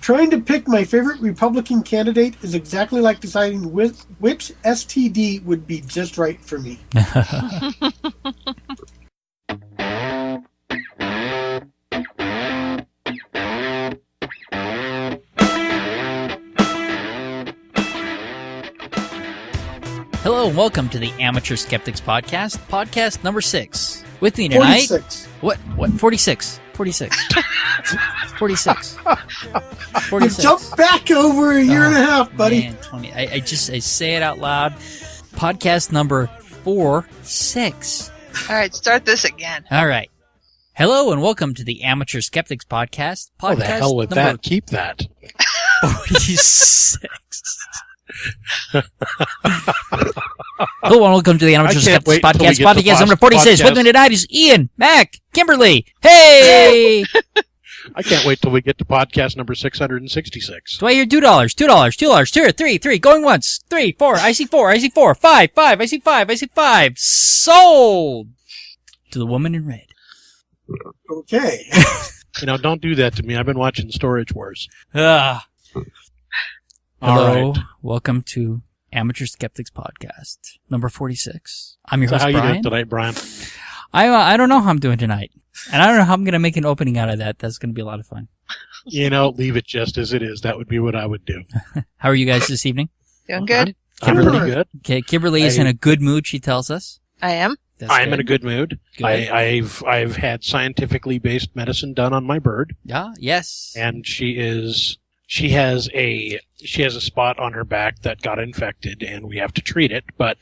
Trying to pick my favorite Republican candidate is exactly like deciding which STD would be just right for me. Hello and welcome to the Amateur Skeptics Podcast, podcast number 6. With me tonight... 46. What? 46. 46. 46. 46. You jumped back over a year and a half, buddy. Man, 20. I say it out loud. Podcast number 46. All right, start this again. All right. Hello and welcome to the Amateur Skeptics Podcast. Oh, the hell with that. Keep that. 46. Hello and welcome to the Amateur Skeptics Podcast. Podcast number 46. With me tonight is Ian, Mac, Kimberly. Hey! I can't wait till we get to podcast number 666. Do I hear $2? $2, 2, 3, going once, 3, 4, I see 4, 5, I see 5. Sold! To the woman in red. Okay. Don't do that to me. I've been watching Storage Wars. Hello, All right. welcome to Amateur Skeptics Podcast, number 46. I'm your So host, how Brian. you doing tonight, Brian? I don't know how I'm doing tonight. And I don't know how I'm going to make an opening out of that. That's going to be a lot of fun. Leave it just as it is. That would be what I would do. How are you guys this evening? Doing good? I'm Kimberly? really good. Okay, Kimberly is in a good mood, she tells us. I am. That's I'm in a good mood. Good. I've had scientifically based medicine done on my bird, Yeah, yes. and she has a spot on her back that got infected, and we have to treat it. But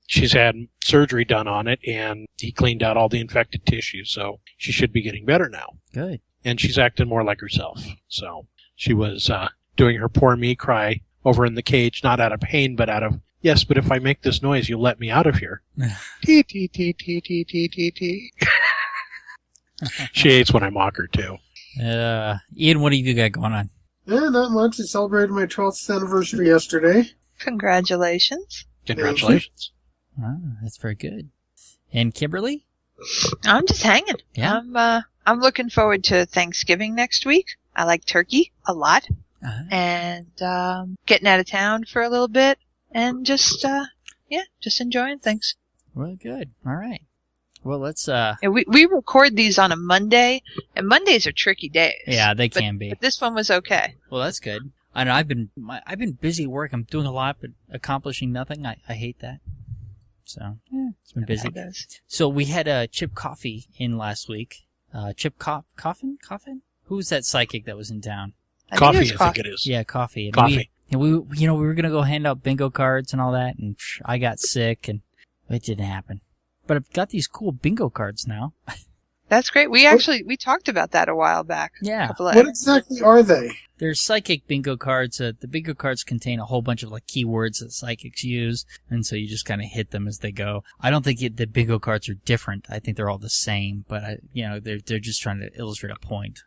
she's had surgery done on it, and he cleaned out all the infected tissue, so she should be getting better now. Good. And she's acting more like herself. So she was doing her poor me cry over in the cage, not out of pain, but out of, yes, but if I make this noise, you'll let me out of here. Tee, tee, tee, tee, tee, tee, tee, tee. She hates when I mock her, too. Ian, what do you got going on? Not much. I celebrated my 12th anniversary yesterday. Congratulations. Congratulations. That's very good. And Kimberly? I'm just hanging. Yeah. I'm looking forward to Thanksgiving next week. I like turkey a lot. And getting out of town for a little bit and just enjoying things. Well, good. All right. Well, let's And we record these on a Monday, and Mondays are tricky days. Yeah, they can be. But this one was okay. Well, that's good. I know I've been busy at work. I'm doing a lot, but accomplishing nothing. I hate that. So it's been busy. So we had Chip Coffee in last week. Chip Coffin? Who was that psychic that was in town? Coffee, I think it is. Yeah, Coffee. And Coffee. We were gonna go hand out bingo cards and all that, and I got sick, and it didn't happen. But I've got these cool bingo cards now. That's great. We talked about that a while back. Yeah. What exactly are they? They're psychic bingo cards. The bingo cards contain a whole bunch of keywords that psychics use, and so you just kind of hit them as they go. I don't think the bingo cards are different. I think they're all the same, but they're just trying to illustrate a point.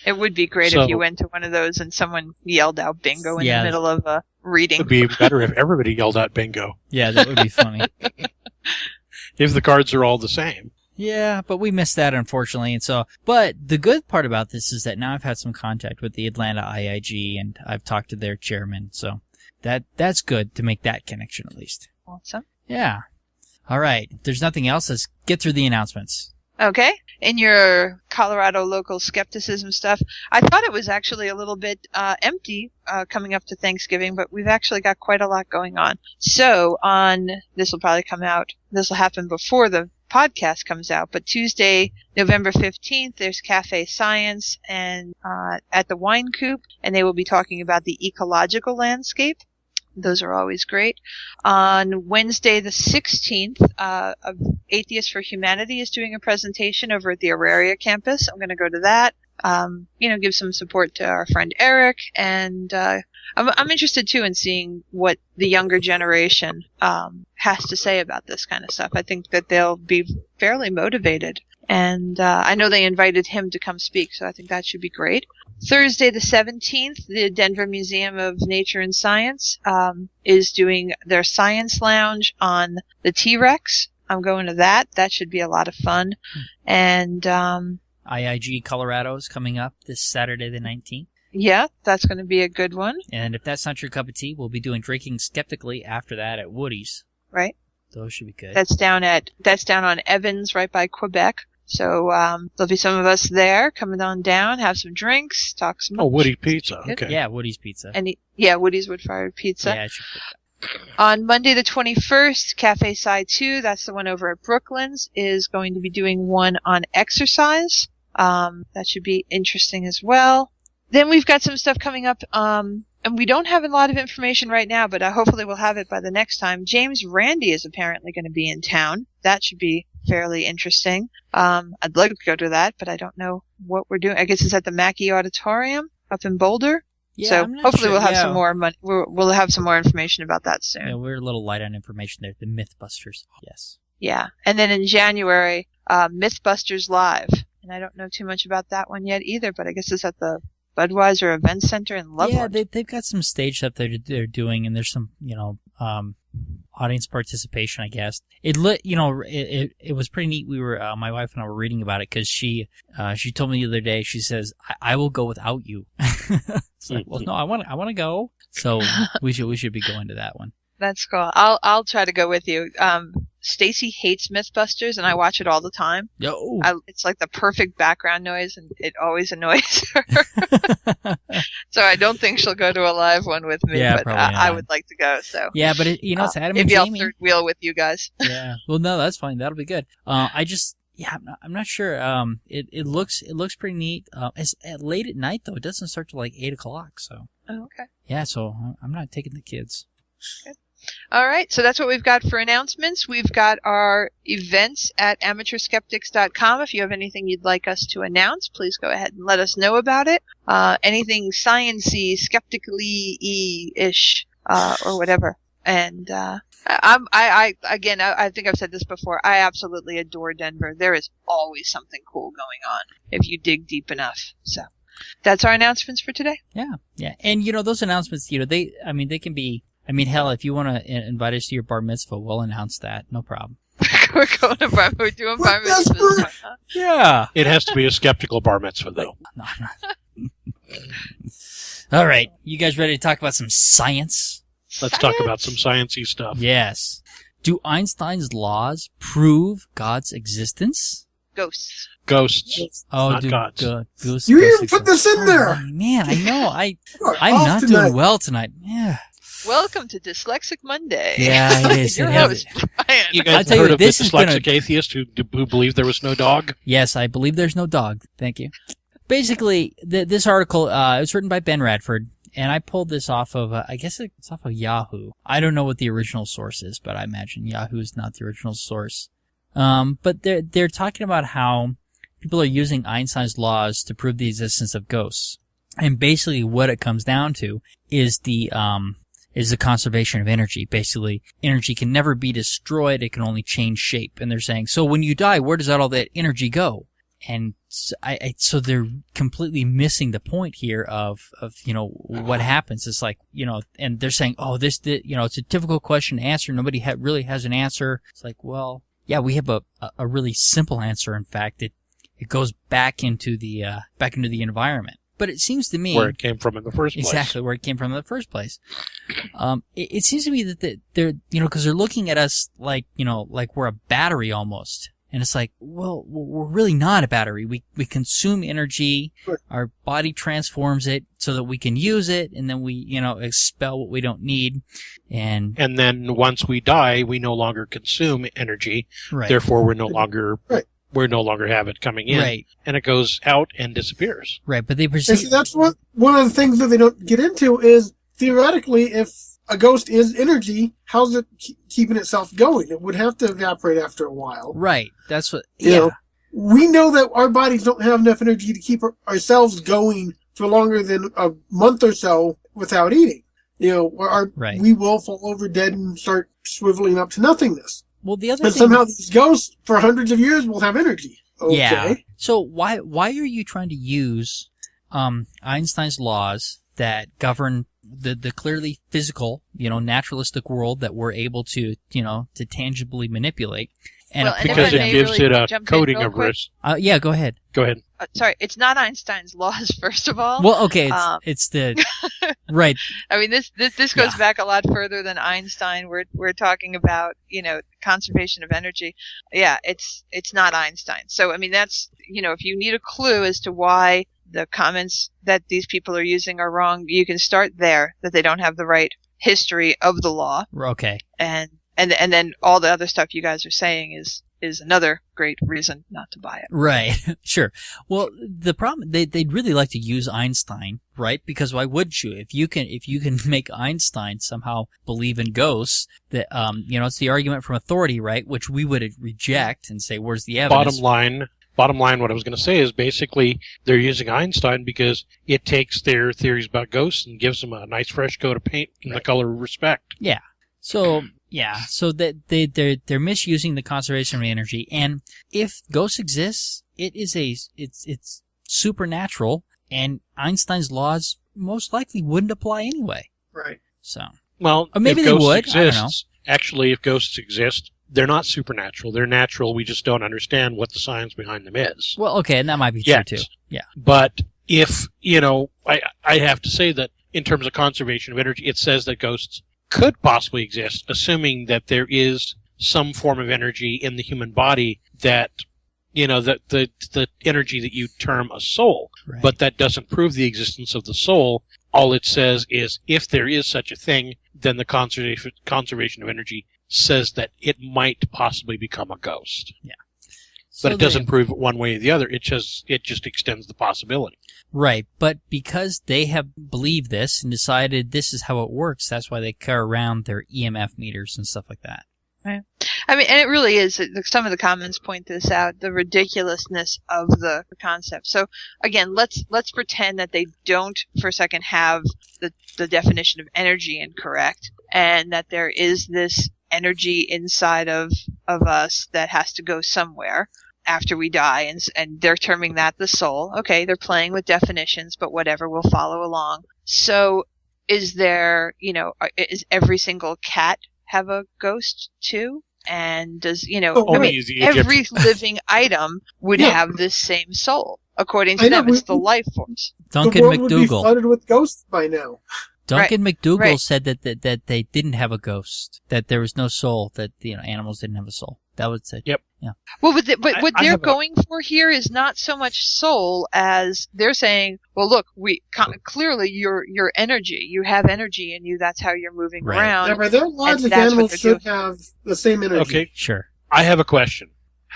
It would be great if you went to one of those and someone yelled out bingo in the middle of a reading. It would be better if everybody yelled out bingo. Yeah, that would be funny. If the cards are all the same. Yeah, but we missed that, unfortunately. But the good part about this is that now I've had some contact with the Atlanta IIG, and I've talked to their chairman, so that's good to make that connection at least. Awesome. Yeah. All right. If there's nothing else, let's get through the announcements. Okay. In your Colorado local skepticism stuff, I thought it was actually a little bit empty coming up to Thanksgiving, but we've actually got quite a lot going on. So this will probably come out, this will happen before the podcast comes out, but Tuesday, November 15th, there's Cafe Science and at the Wine Coop, and they will be talking about the ecological landscape. Those are always great. On Wednesday, the 16th, Atheists for Humanity is doing a presentation over at the Auraria campus. I'm going to go to that. Give some support to our friend Eric, and I'm interested too in seeing what the younger generation has to say about this kind of stuff. I think that they'll be fairly motivated, and I know they invited him to come speak, so I think that should be great. Thursday the 17th, the Denver Museum of Nature and Science is doing their science lounge on the T-Rex. I'm going to that. That should be a lot of fun. And IIG Colorado is coming up this Saturday the 19th. Yeah, that's going to be a good one. And if that's not your cup of tea, we'll be doing Drinking Skeptically after that at Woody's. Right. Those should be good. That's down on Evans, right by Quebec. So there'll be some of us there coming on down, have some drinks, talk some. Oh, Woody Pizza. Okay. Yeah, Woody's Pizza. And Woody's Wood-Fired Pizza. Yeah, I should put that. On Monday the 21st, Cafe Psi 2, that's the one over at Brooklands, is going to be doing one on exercise. That should be interesting as well. Then we've got some stuff coming up, and we don't have a lot of information right now, but hopefully we'll have it by the next time. James Randi is apparently going to be in town. That should be fairly interesting. I'd like to go to that, but I don't know what we're doing. I guess it's at the Mackey Auditorium up in Boulder. Yeah, so I'm not hopefully sure. we'll have some more money. We'll have some more information about that soon. Yeah, we're a little light on information there. The Mythbusters. Yes. Yeah. And then in January, Mythbusters Live. And I don't know too much about that one yet either, but I guess it's at the Budweiser Event Center in Loveland. Yeah, they've got some stage stuff they're doing, and there's some, audience participation, I guess. It was pretty neat. We were, my wife and I were reading about it because she told me the other day, she says, I will go without you. It's like, well, no, I want to go. So we should be going to that one. That's cool. I'll try to go with you. Stacy hates Mythbusters, and I watch it all the time. Yo. It's like the perfect background noise, and it always annoys her. So I don't think she'll go to a live one with me, Yeah, but probably I not. would like to go. So Yeah, but it's Adam and maybe I'll Jamie. third wheel with you guys. Yeah. Well, no, that's fine. That'll be good. I'm not sure. It looks pretty neat. It's late at night though. It doesn't start till like 8:00. So. Oh, okay. Yeah. So I'm not taking the kids. Good. All right, so that's what we've got for announcements. We've got our events at amateurskeptics.com. If you have anything you'd like us to announce, please go ahead and let us know about it. Anything science-y, skeptically-ish, or whatever. And I think I've said this before. I absolutely adore Denver. There is always something cool going on if you dig deep enough. So that's our announcements for today. Yeah. And those announcements, they can be. I mean, hell, if you want to invite us to your bar mitzvah, we'll announce that. No problem. We're doing bar mitzvahs. Yeah. It has to be a skeptical bar mitzvah, though. No. All right. You guys ready to talk about some science? Let's talk about some sciencey stuff. Yes. Do Einstein's laws prove God's existence? Ghosts. Not gods. Ghosts. You even put this in there. Oh, man, I know. I'm off not tonight. doing well tonight. Yeah. Welcome to Dyslexic Monday. Yeah, it is. Your host, Brian. You I'll guys tell you heard what, of the this is dyslexic atheist who believed there was no dog? Yes, I believe there's no dog. Thank you. Basically, this article it was written by Ben Radford, and I pulled this off of, I guess it's off of Yahoo. I don't know what the original source is, but I imagine Yahoo is not the original source. But they're talking about how people are using Einstein's laws to prove the existence of ghosts. And basically what it comes down to is the conservation of energy. Basically, energy can never be destroyed. It can only change shape. And they're saying, so when you die, where does all that energy go? And so they're completely missing the point here of what happens. It's like, and they're saying, it's a difficult question to answer. Nobody really has an answer. It's like, well, yeah, we have a really simple answer. In fact, it goes back into the environment. But it seems to me where it came from in the first place. Exactly where it came from in the first place. It seems to me that they're because they're looking at us like we're a battery almost, and it's like, well, we're really not a battery. We consume energy, our body transforms it so that we can use it, and then we expel what we don't need, and then once we die, we no longer consume energy. Right. Therefore, we're no longer we no longer have it coming in, right, and it goes out and disappears. Right, but they And see, that's one of the things that they don't get into is theoretically, if a ghost is energy, how's it keeping itself going? It would have to evaporate after a while. Right, that's what. You know, we know that our bodies don't have enough energy to keep ourselves going for longer than a month or so without eating. We will fall over dead and start swiveling up to nothingness. Well, the other but thing, somehow these ghosts, for hundreds of years, will have energy. Okay. Yeah. So why are you trying to use Einstein's laws that govern the clearly physical, naturalistic world that we're able to tangibly manipulate, And well, because it gives it a coating of risk. Yeah, go ahead. Go ahead. Sorry, it's not Einstein's laws, first of all. Well, okay, it's the right. I mean, this goes back a lot further than Einstein. We're talking about, conservation of energy. Yeah, it's not Einstein. So I mean, that's, if you need a clue as to why the comments that these people are using are wrong, you can start there, that they don't have the right history of the law. Okay. And then all the other stuff you guys are saying is another great reason not to buy it. Right. Sure. Well, the problem, they'd really like to use Einstein, right? Because why wouldn't you? If you can make Einstein somehow believe in ghosts, that, it's the argument from authority, right? Which we would reject and say, where's the evidence? Bottom line, what I was going to say is basically they're using Einstein because it takes their theories about ghosts and gives them a nice fresh coat of paint in the color of respect. Yeah. So that they're misusing the conservation of energy, and if ghosts exist, it's supernatural, and Einstein's laws most likely wouldn't apply anyway. Right. So. Well, or maybe if they ghosts would. Exist, I don't know. Actually, if ghosts exist, they're not supernatural. They're natural. We just don't understand what the science behind them is. Well, okay, and that might be true too. Yeah. But if, I have to say that in terms of conservation of energy, it says that ghosts could possibly exist, assuming that there is some form of energy in the human body that, the energy that you term a soul. Right. But that doesn't prove the existence of the soul. All it says is if there is such a thing, then the conservation of energy says that it might possibly become a ghost. Yeah. But it doesn't prove it one way or the other. It just extends the possibility. Right, but because they have believed this and decided this is how it works, that's why they carry around their EMF meters and stuff like that. Right. I mean, and it really is, some of the comments point this out, the ridiculousness of the concept. So again, let's pretend that they don't for a second have the definition of energy incorrect, and that there is this energy inside of us that has to go somewhere after we die, and they're terming that the soul. Okay, they're playing with definitions, but whatever, we'll follow along. So is there, is every single cat have a ghost too? And does, every living item would have this same soul. According to them, it's the life force. Duncan the world would be McDougal. flooded with ghosts by now. Duncan McDougal said that they didn't have a ghost, that there was no soul, that animals didn't have a soul. That was it. Yep. Yeah. Well, but what they're going for here is not so much soul as they're saying, well, look, clearly your energy, you have energy in you. That's how you're moving around. Yeah, by their logic, animals should have the same energy. Okay, sure. I have a question.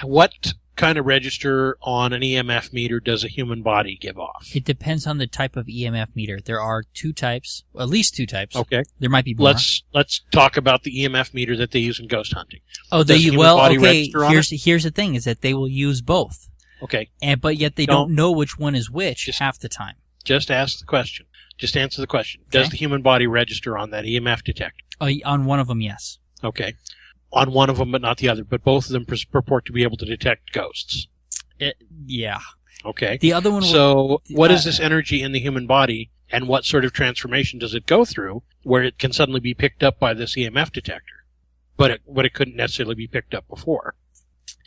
What kind of register on an EMF meter does a human body give off? It depends on the type of EMF meter. There are two types, at least two types. Okay. There might be more. Let's talk about the EMF meter that they use in ghost hunting. Oh, here's the thing, is that they will use both. Okay. But yet they don't know which one is which half the time. Just ask the question. Just answer the question. Okay. Does the human body register on that EMF detector? On one of them, yes. Okay. On one of them, but not the other. But both of them purport to be able to detect ghosts. Yeah. Okay. The other one. So, what is this energy in the human body, and what sort of transformation does it go through, where it can suddenly be picked up by this EMF detector, but it couldn't necessarily be picked up before?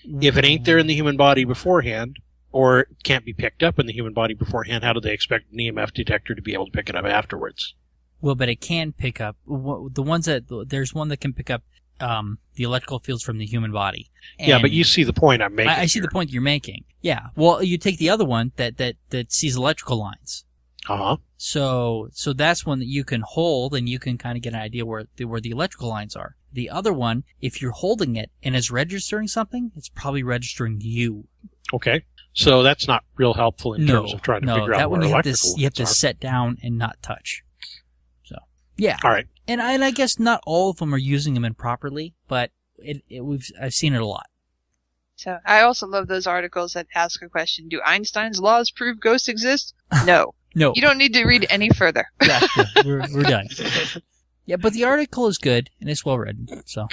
If it ain't there in the human body beforehand, or it can't be picked up in the human body beforehand, how do they expect an EMF detector to be able to pick it up afterwards? Well, but it can pick up the ones there's one that can pick up the electrical fields from the human body. And yeah, but you see the point I'm making. I see the point you're making. Yeah. Well, you take the other one that sees electrical lines. Uh-huh. So that's one that you can hold, and you can kind of get an idea where the electrical lines are. The other one, if you're holding it and it's registering something, it's probably registering you. Okay. So that's not real helpful in terms of trying to figure out where electrical you have to set down and not touch. So, yeah. All right. And I guess not all of them are using them improperly, but I've seen it a lot. So I also love those articles that ask a question: do Einstein's laws prove ghosts exist? No. No. You don't need to read any further. Yeah, we're done. Yeah, but the article is good and it's well written. So,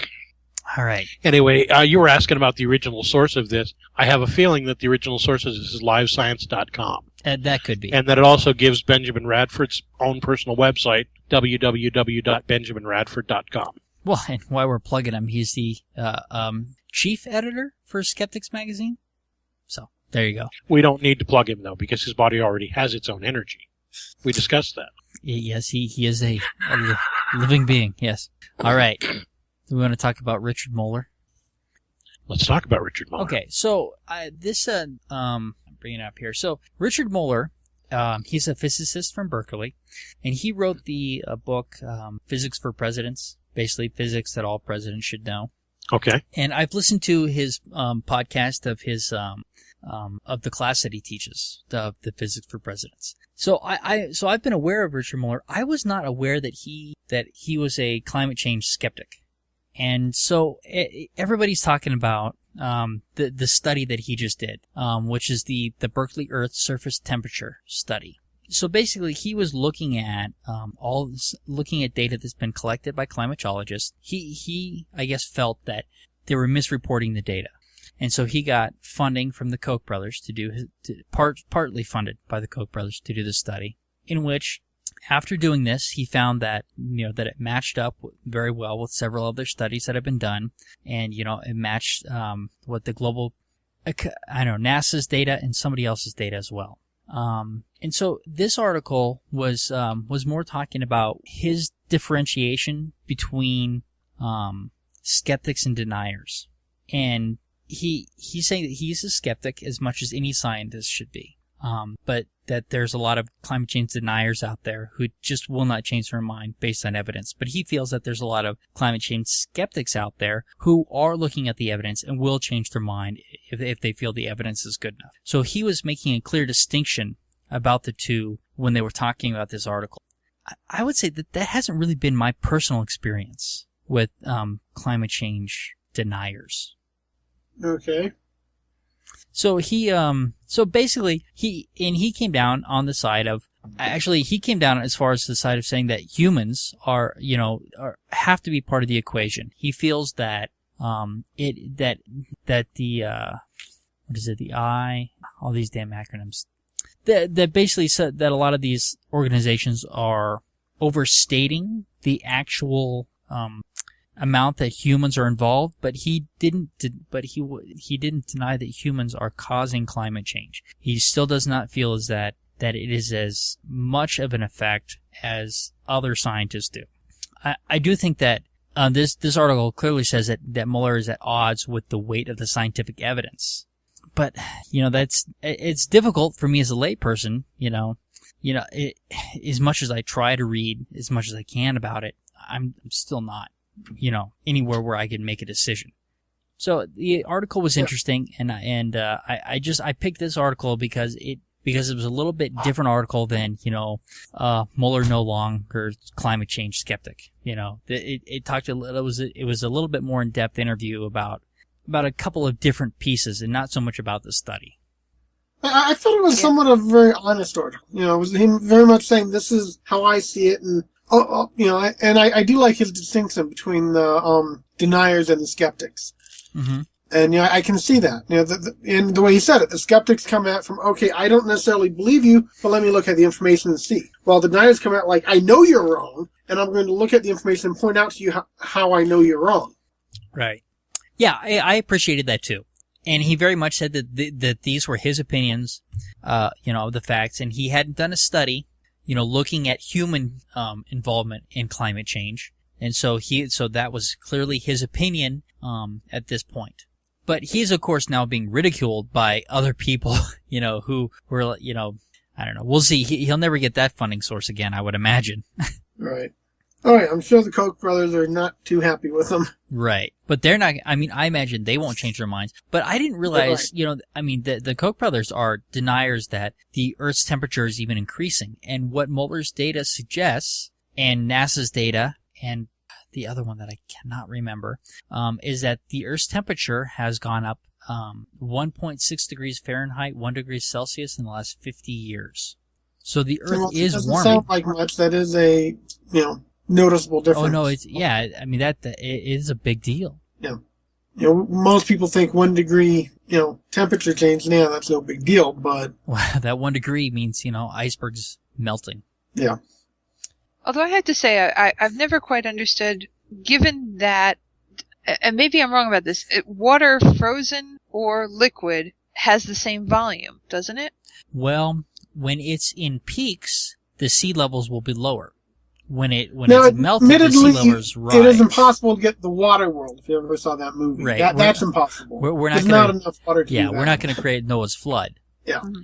all right. Anyway, you were asking about the original source of this. I have a feeling that the original source is livescience.com. That could be. And that it also gives Benjamin Radford's own personal website, www.benjaminradford.com. Well, and while we're plugging him, he's the chief editor for Skeptics magazine. So there you go. We don't need to plug him, though, because his body already has its own energy. We discussed that. Yes, he is a living being, yes. All right. We want to talk about Richard Moeller. Let's talk about Richard Moeller. Okay, so I'm bringing it up here. So Richard Moeller, he's a physicist from Berkeley, and he wrote the book Physics for Presidents, basically physics that all presidents should know. Okay. And I've listened to his podcast of his of the class that he teaches, the Physics for Presidents. So I've been aware of Richard Moeller. I was not aware that he was a climate change skeptic. And so everybody's talking about the study that he just did, which is the Berkeley Earth Surface Temperature Study. So basically, he was looking at data that's been collected by climatologists. He I guess felt that they were misreporting the data, and so he got funding from the Koch brothers partly funded by the Koch brothers to do this study, in which, after doing this, he found that that it matched up very well with several other studies that have been done, and it matched what the global, NASA's data and somebody else's data as well. And so this article was more talking about his differentiation between skeptics and deniers, and he's saying that he's a skeptic as much as any scientist should be. But that there's a lot of climate change deniers out there who just will not change their mind based on evidence. But he feels that there's a lot of climate change skeptics out there who are looking at the evidence and will change their mind if they feel the evidence is good enough. So he was making a clear distinction about the two when they were talking about this article. I would say that hasn't really been my personal experience with climate change deniers. Okay. So he basically he came down on the side of, actually he came down as far as the side of saying that humans have to be part of the equation. He feels that all these damn acronyms, that basically said that a lot of these organizations are overstating the actual amount that humans are involved, but he didn't deny that humans are causing climate change. He still does not feel as that it is as much of an effect as other scientists do. I do think that this article clearly says that Mueller is at odds with the weight of the scientific evidence. But it's difficult for me as a layperson, as much as I try to read as much as I can about it, I'm still not anywhere where I can make a decision. So the article was interesting, and I picked this article because it was a little bit different article than Mueller no longer climate change skeptic. It was a little bit more in depth interview about a couple of different pieces and not so much about the study. I thought it was somewhat of a very honest article. It was him very much saying this is how I see it, and I do like his distinction between the deniers and the skeptics. Mm-hmm. And I can see that. In the way he said it, the skeptics come at from, okay, I don't necessarily believe you, but let me look at the information and see. While the deniers come at like, I know you're wrong, and I'm going to look at the information and point out to you how I know you're wrong. Right. Yeah, I appreciated that too. And he very much said that these were his opinions, of the facts, and he hadn't done a study, looking at human involvement in climate change, and so that was clearly his opinion at this point. But he's of course now being ridiculed by other people, who were, I don't know. We'll see. He'll never get that funding source again, I would imagine. Right. All right, I'm sure the Koch brothers are not too happy with him. Right. But they're not, I imagine they won't change their minds. But I didn't realize, the Koch brothers are deniers that the Earth's temperature is even increasing. And what Mueller's data suggests, and NASA's data, and the other one that I cannot remember, is that the Earth's temperature has gone up 1.6 degrees Fahrenheit, 1 degree Celsius in the last 50 years. So the Earth is warming. Doesn't sound like much. That is a, noticeable difference. Oh no, it is a big deal. Yeah. Most people think 1 degree, temperature change. Yeah, that's no big deal, but well, that 1 degree means, icebergs melting. Yeah. Although I have to say, I've never quite understood, given that and maybe I'm wrong about this, water frozen or liquid has the same volume, doesn't it? Well, when it's in peaks, the sea levels will be lower. When it's melted, the sea levels rise. It is impossible to get the water world, if you ever saw that movie. Right. That's impossible. There's not enough water to do that. We're not going to create Noah's flood. Yeah. Mm-hmm.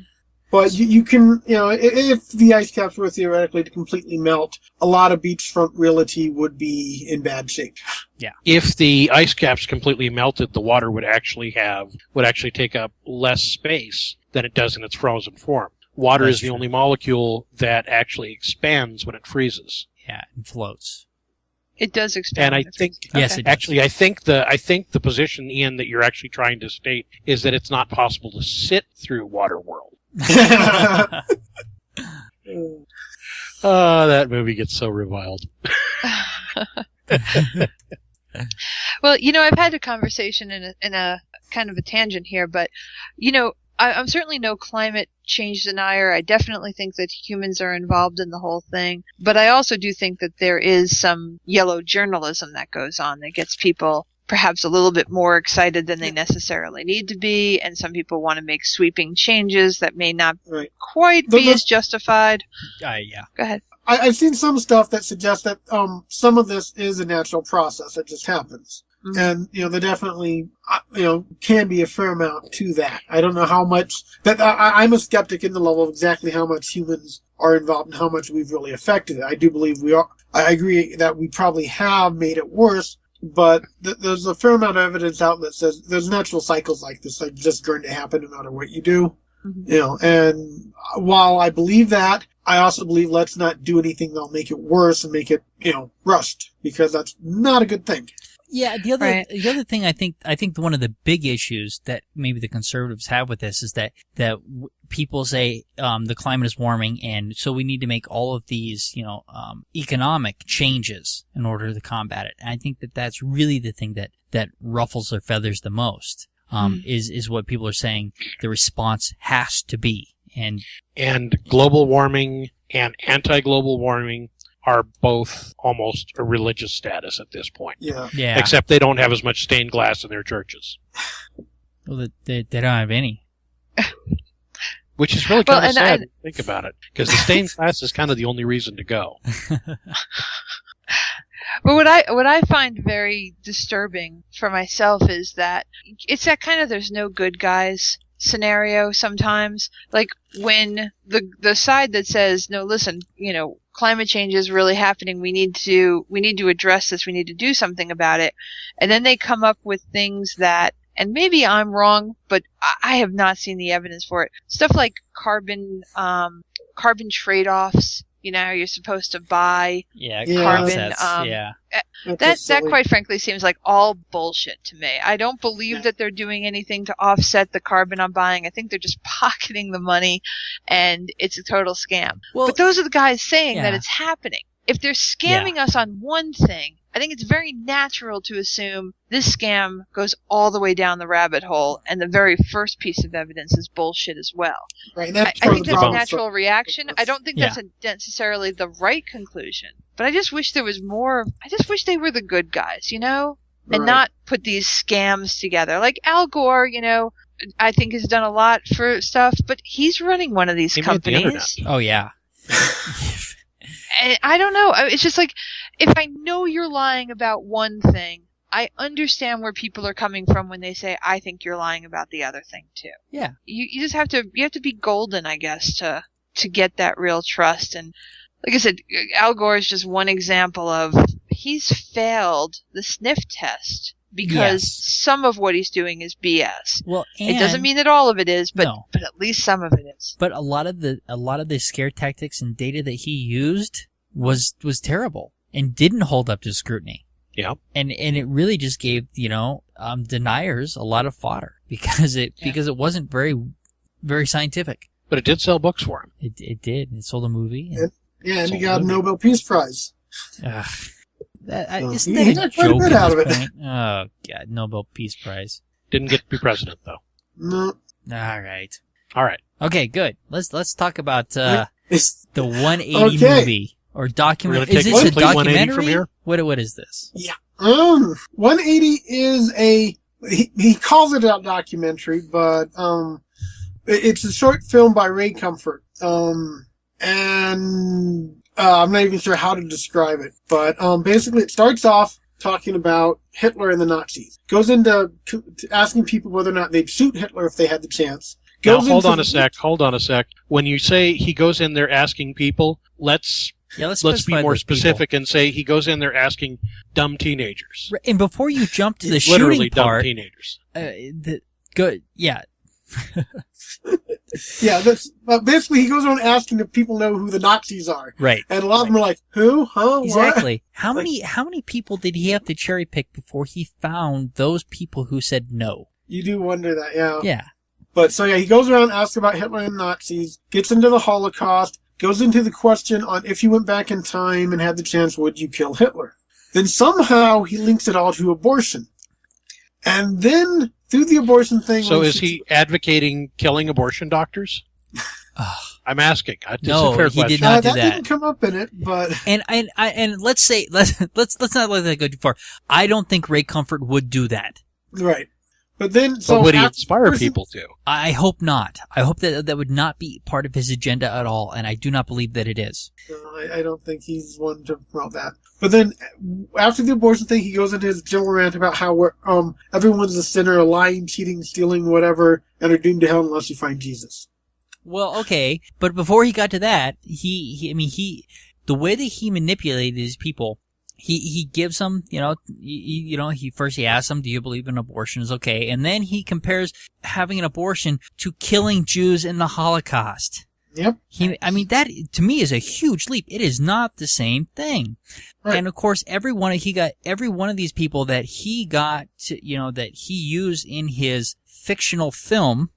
But you can, if the ice caps were theoretically to completely melt, a lot of beachfront realty would be in bad shape. Yeah. If the ice caps completely melted, the water would actually take up less space than it does in its frozen form. Water is the only molecule that actually expands when it freezes. Yeah, and floats. It does expand. And I think, yes, it does. Actually, I think the position, Ian, that you're actually trying to state is that it's not possible to sit through water world. That movie gets so reviled. Well, I've had a conversation in a kind of a tangent here, but, I'm certainly no climate change denier. I definitely think that humans are involved in the whole thing. But I also do think that there is some yellow journalism that goes on that gets people perhaps a little bit more excited than they necessarily need to be. And some people want to make sweeping changes that may not quite be as justified. Yeah. Go ahead. I've seen some stuff that suggests that some of this is a natural process. It just happens. Mm-hmm. And, there definitely, can be a fair amount to that. I don't know how much, I'm a skeptic in the level of exactly how much humans are involved and how much we've really affected it. I do believe we are. I agree that we probably have made it worse, but there's a fair amount of evidence out that says there's natural cycles like this that are just going to happen no matter what you do. Mm-hmm. And while I believe that, I also believe let's not do anything that'll make it worse and make it, rushed, because that's not a good thing. Yeah, the other thing I think one of the big issues that maybe the conservatives have with this is that people say the climate is warming, and so we need to make all of these economic changes in order to combat it. And I think that that's really the thing that ruffles their feathers the most. Is what people are saying the response has to be, and global warming and anti-global warming are both almost a religious status at this point. Yeah. Except they don't have as much stained glass in their churches. Well, they don't have any. Which is really kind of sad to think about it, because the stained glass is kind of the only reason to go. But what I find very disturbing for myself is that it's that kind of there's no good guys scenario sometimes. Like when the side that says, no, listen, climate change is really happening. We need to address this. We need to do something about it. And then they come up with things that, and maybe I'm wrong, but I have not seen the evidence for it. Stuff like carbon trade-offs. You're supposed to buy carbon. That quite frankly seems like all bullshit to me. I don't believe that they're doing anything to offset the carbon I'm buying. I think they're just pocketing the money, and it's a total scam. Well, but those are the guys saying that it's happening. If they're scamming us on one thing, I think it's very natural to assume this scam goes all the way down the rabbit hole, and the very first piece of evidence is bullshit as well. Right. I think that's a natural reaction. I don't think that's necessarily the right conclusion, but I just wish there was more. I just wish they were the good guys, and not put these scams together. Like Al Gore, I think has done a lot for stuff, but he's running one of these companies. Oh, yeah. And I don't know. It's just like, if I know you're lying about one thing, I understand where people are coming from when they say, I think you're lying about the other thing too. Yeah. You just have to be golden, I guess, to get that real trust. And like I said, Al Gore is just one example of, he's failed the sniff test because some of what he's doing is BS. Well, it doesn't mean that all of it is, but at least some of it is. But a lot of the scare tactics and data that he used was terrible and didn't hold up to scrutiny. Yeah. And it really just gave, deniers a lot of fodder because it wasn't very, very scientific. But it did sell books for him. It did. It sold a movie. And he got a Nobel Peace Prize. Isn't he that a got quite a joke bit at out of this it. point? Oh, God, Nobel Peace Prize. Didn't get to be president, though. No. All right. Okay, good. Let's talk about the 180 movie or documentary. Is this a documentary? From here? What is this? Yeah. 180 is he calls it a documentary, but it's a short film by Ray Comfort. And I'm not even sure how to describe it, but basically it starts off talking about Hitler and the Nazis. Goes into asking people whether or not they'd shoot Hitler if they had the chance. Now, hold on a sec. When you say he goes in there asking people, let's be more specific and say he goes in there asking dumb teenagers. And before you jump to the literally shooting part, dumb teenagers. Yeah. Yeah, that's basically he goes around asking if people know who the Nazis are. Right. And a lot of them are like, who? Huh? Exactly. What? How many people did he have to cherry pick before he found those people who said no? You do wonder that, yeah. Yeah. But so yeah, he goes around asking about Hitler and Nazis, gets into the Holocaust, goes into the question on if you went back in time and had the chance, would you kill Hitler? Then somehow he links it all to abortion. And then through the abortion thing... So is he advocating killing abortion doctors? I'm asking. No, he did not do that. That didn't come up in it, but... And let's not let that go too far. I don't think Ray Comfort would do that. Right. But then... But would he inspire people to? I hope not. I hope that would not be part of his agenda at all, and I do not believe that it is. I don't think he's one to promote that. But then, after the abortion thing, he goes into his general rant about how everyone's a sinner, lying, cheating, stealing, whatever, and are doomed to hell unless you find Jesus. Well, okay, but before he got to that, the way that he manipulated his people, he gives them, he asks them, do you believe an abortion is okay? And then he compares having an abortion to killing Jews in the Holocaust. Yep. That to me is a huge leap. It is not the same thing. Right. And of course, every one of these people that he got to, that he used in his fictional film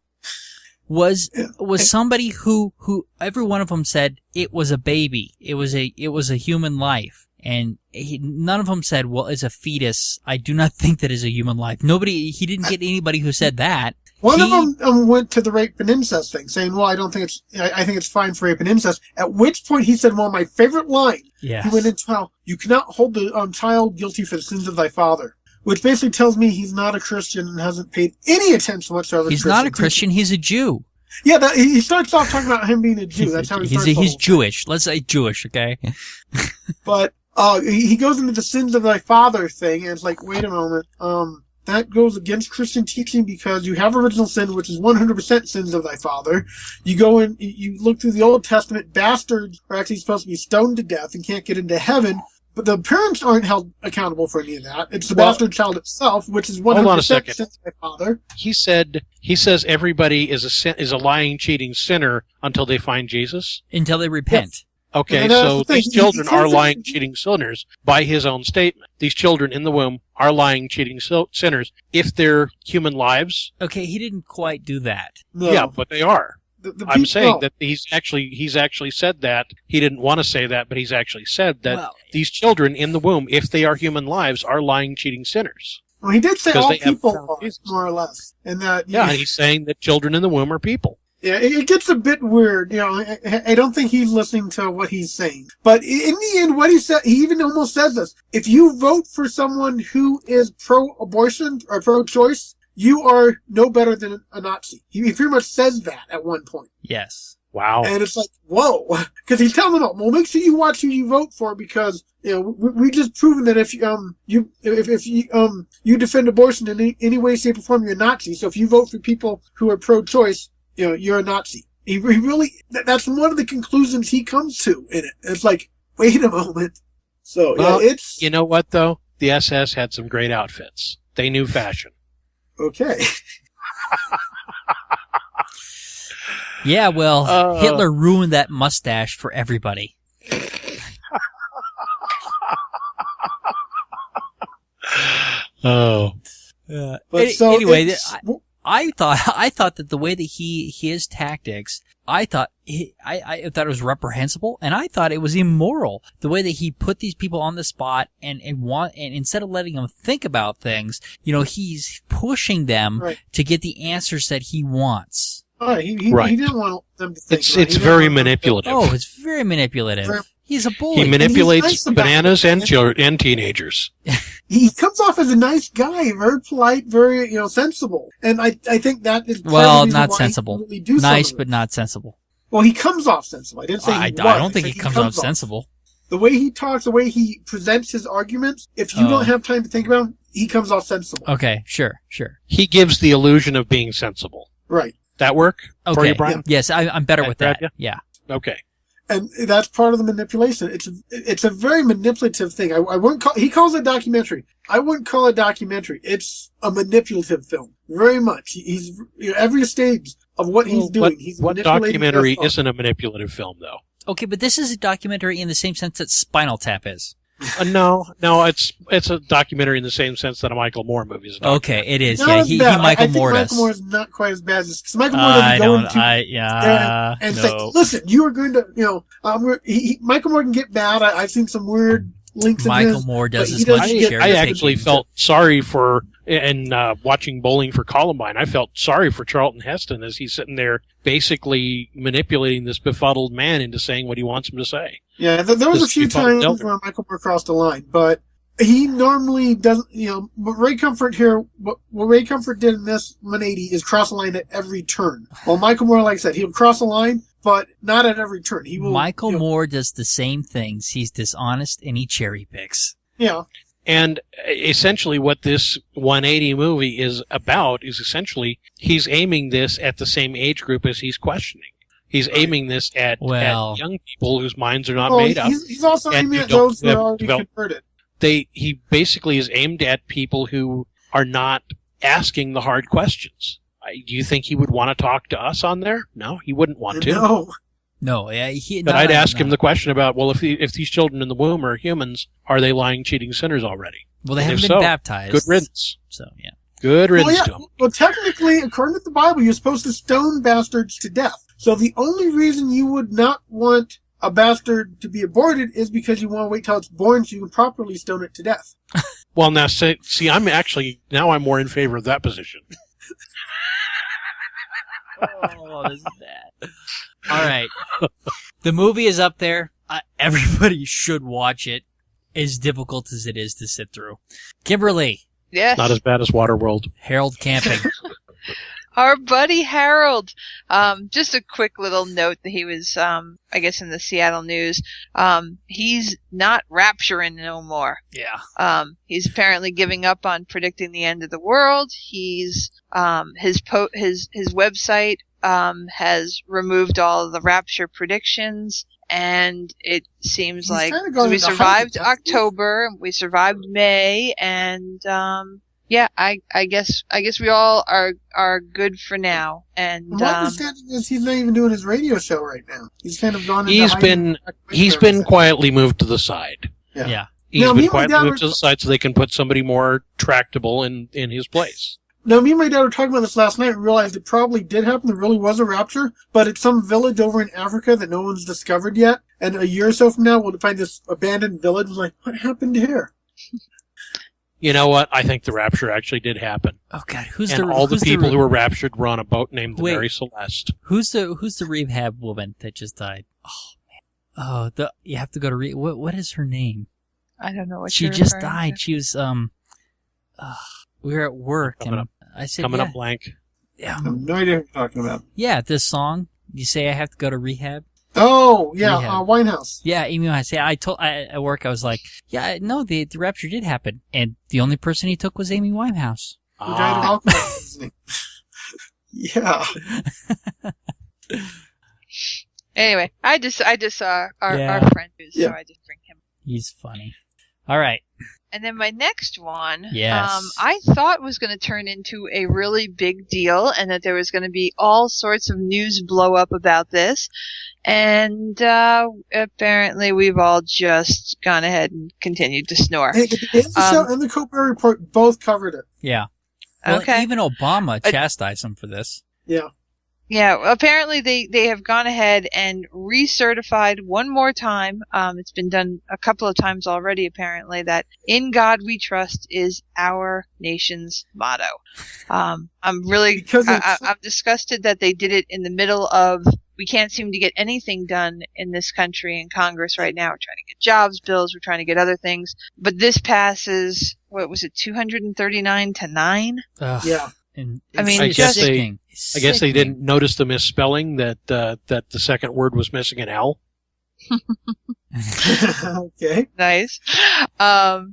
was somebody who every one of them said it was a baby. It was a human life. And none of them said, well, it's a fetus. I do not think that is a human life. He didn't get anybody who said that. One of them went to the rape and incest thing, saying, well, I think it's fine for rape and incest. At which point he said, well, my favorite line, yes. He went into how you cannot hold the child guilty for the sins of thy father. Which basically tells me he's not a Christian and hasn't paid any attention whatsoever. He's not a Christian, he's a Jew. Yeah, he starts off talking about him being a Jew. That's how he starts. He's Jewish. Let's say Jewish, okay? But he goes into the sins of thy father thing, and it's like, wait a moment. That goes against Christian teaching because you have original sin, which is 100% sins of thy father. You go in, you look through the Old Testament, bastards are actually supposed to be stoned to death and can't get into heaven, but the parents aren't held accountable for any of that. It's the bastard child itself, which is 100% sins of thy father. He says everybody is a lying, cheating sinner until they find Jesus? Until they repent. Yes. Okay, so these children are lying, cheating sinners by his own statement. These children in the womb are lying, cheating sinners if they're human lives. Okay, he didn't quite do that. No. Yeah, but they are. I'm saying that he's actually said that. He didn't want to say that, but he's actually said that these children in the womb, if they are human lives, are lying, cheating sinners. Well, he did say all people are, more or less. And that, yeah, he's saying that children in the womb are people. Yeah, it gets a bit weird. I don't think he's listening to what he's saying. But in the end, what he said, he even almost says this. If you vote for someone who is pro-abortion or pro-choice, you are no better than a Nazi. He pretty much says that at one point. Yes. Wow. And it's like, whoa. Because he's telling them, well, make sure you watch who you vote for because, we just proven that if you defend abortion in any way, shape, or form, you're a Nazi. So if you vote for people who are pro-choice, you're a Nazi. He really, that's one of the conclusions he comes to in it. It's like, wait a moment. So, it's... You know what, though? The SS had some great outfits. They knew fashion. Okay. Yeah, well, Hitler ruined that mustache for everybody. Oh. But so anyway... I thought that the way that his tactics, I thought it was reprehensible, and I thought it was immoral. The way that he put these people on the spot and instead of letting them think about things, he's pushing them to get the answers that he wants. He didn't want them to think. It's very manipulative. Oh, it's very manipulative. He's a bully. He manipulates nice bananas and teenagers. He comes off as a nice guy, very polite, very sensible, and I think that is part of the reason not why sensible. He really do Nice, but not sensible. Well, he comes off sensible. I didn't say I don't think he comes off sensible. The way he talks, the way he presents his arguments, if you don't have time to think about him, he comes off sensible. Okay, sure. He gives the illusion of being sensible. Right. That work for Okay. you, Brian? Yes, I'm better with that. Yeah. Okay. And that's part of the manipulation. It's a very manipulative thing. I wouldn't call. He calls it a documentary. I wouldn't call it documentary. It's a manipulative film. Very much. He's every stage of what he's doing. What documentary isn't a manipulative film, though? Okay, but this is a documentary in the same sense that Spinal Tap is. No, it's a documentary in the same sense that a Michael Moore movie is. Okay, it is. Not He Michael Moore does. Michael Moore is not quite as bad as because Michael Moore doesn't go into and say, "Listen, you are going to, Michael Moore can get bad." I've seen some weird links. Michael Moore does as much. I actually felt sorry for. And watching Bowling for Columbine, I felt sorry for Charlton Heston as he's sitting there basically manipulating this befuddled man into saying what he wants him to say. Yeah, there was a few times where Michael Moore crossed the line, but he normally doesn't, but Ray Comfort here, what Ray Comfort did in this 180 is cross the line at every turn. Well, Michael Moore, like I said, he'll cross the line, but not at every turn. He will. Michael Moore does the same things. He's dishonest and he cherry picks. Yeah. And essentially what this 180 movie is about is essentially he's aiming this at the same age group as he's questioning. He's aiming this at young people whose minds are not made up. He's also aiming at those who are already converted. He basically is aimed at people who are not asking the hard questions. Do you think he would want to talk to us on there? No, he wouldn't want to. No, yeah, but I'd ask him the question about, well, if these children in the womb are humans, are they lying, cheating sinners already? Well, they haven't been baptized. Good riddance. So, yeah. Good riddance to them. Well, technically, according to the Bible, you're supposed to stone bastards to death. So the only reason you would not want a bastard to be aborted is because you want to wait till it's born so you can properly stone it to death. Well, now, see, I'm more in favor of that position. Oh, this is bad. All right. The movie is up there. Everybody should watch it, as difficult as it is to sit through. Kimberly. Yes. Not as bad as Waterworld. Harold Camping. Our buddy Harold. Just a quick little note that he was, I guess in the Seattle News. He's not rapturing no more. Yeah. He's apparently giving up on predicting the end of the world. He's, his website, has removed all of the rapture predictions. And it seems like we survived October, we survived May, and yeah, I guess we all are good for now. And my understanding is he's not even doing his radio show right now. He's kind of gone. He's been quietly moved to the side. Yeah. He's been quietly moved to the side so they can put somebody more tractable in his place. Now, me and my dad were talking about this last night and realized it probably did happen. There really was a rapture, but it's some village over in Africa that no one's discovered yet. And a year or so from now, we'll find this abandoned village. Like, what happened here? You know what? I think the rapture actually did happen. Oh God, all the people who were raptured were on a boat named the Mary Celeste. Who's the rehab woman that just died? Oh man. Oh, you have to go to what is her name? I don't know what she just died. She was we were at work and I said coming up blank. Yeah, I have no idea what you're talking about. Yeah, this song. You say I have to go to rehab. Oh yeah, Winehouse. Yeah, Amy. At work I was like, yeah, no, the rapture did happen, and the only person he took was Amy Winehouse. Who died of alcoholism. Yeah. Anyway, I just saw our friend, so I just bring him. He's funny. All right. And then my next one, yes. I thought was going to turn into a really big deal and that there was going to be all sorts of news blow up about this. And apparently we've all just gone ahead and continued to snore. Hey, the Daily Show and the Colbert Report both covered it. Yeah. Well, okay. Even Obama chastised him for this. Yeah. Yeah, apparently they have gone ahead and recertified one more time. It's been done a couple of times already, apparently, that "In God We Trust" is our nation's motto. I'm really, I'm disgusted that they did it in the middle of we can't seem to get anything done in this country in Congress right now. We're trying to get jobs bills. We're trying to get other things. But this passes, what was it, 239-9? Yeah. And I mean, I guess sickening. I guess they didn't notice the misspelling that the second word was missing an L. Okay. Nice. I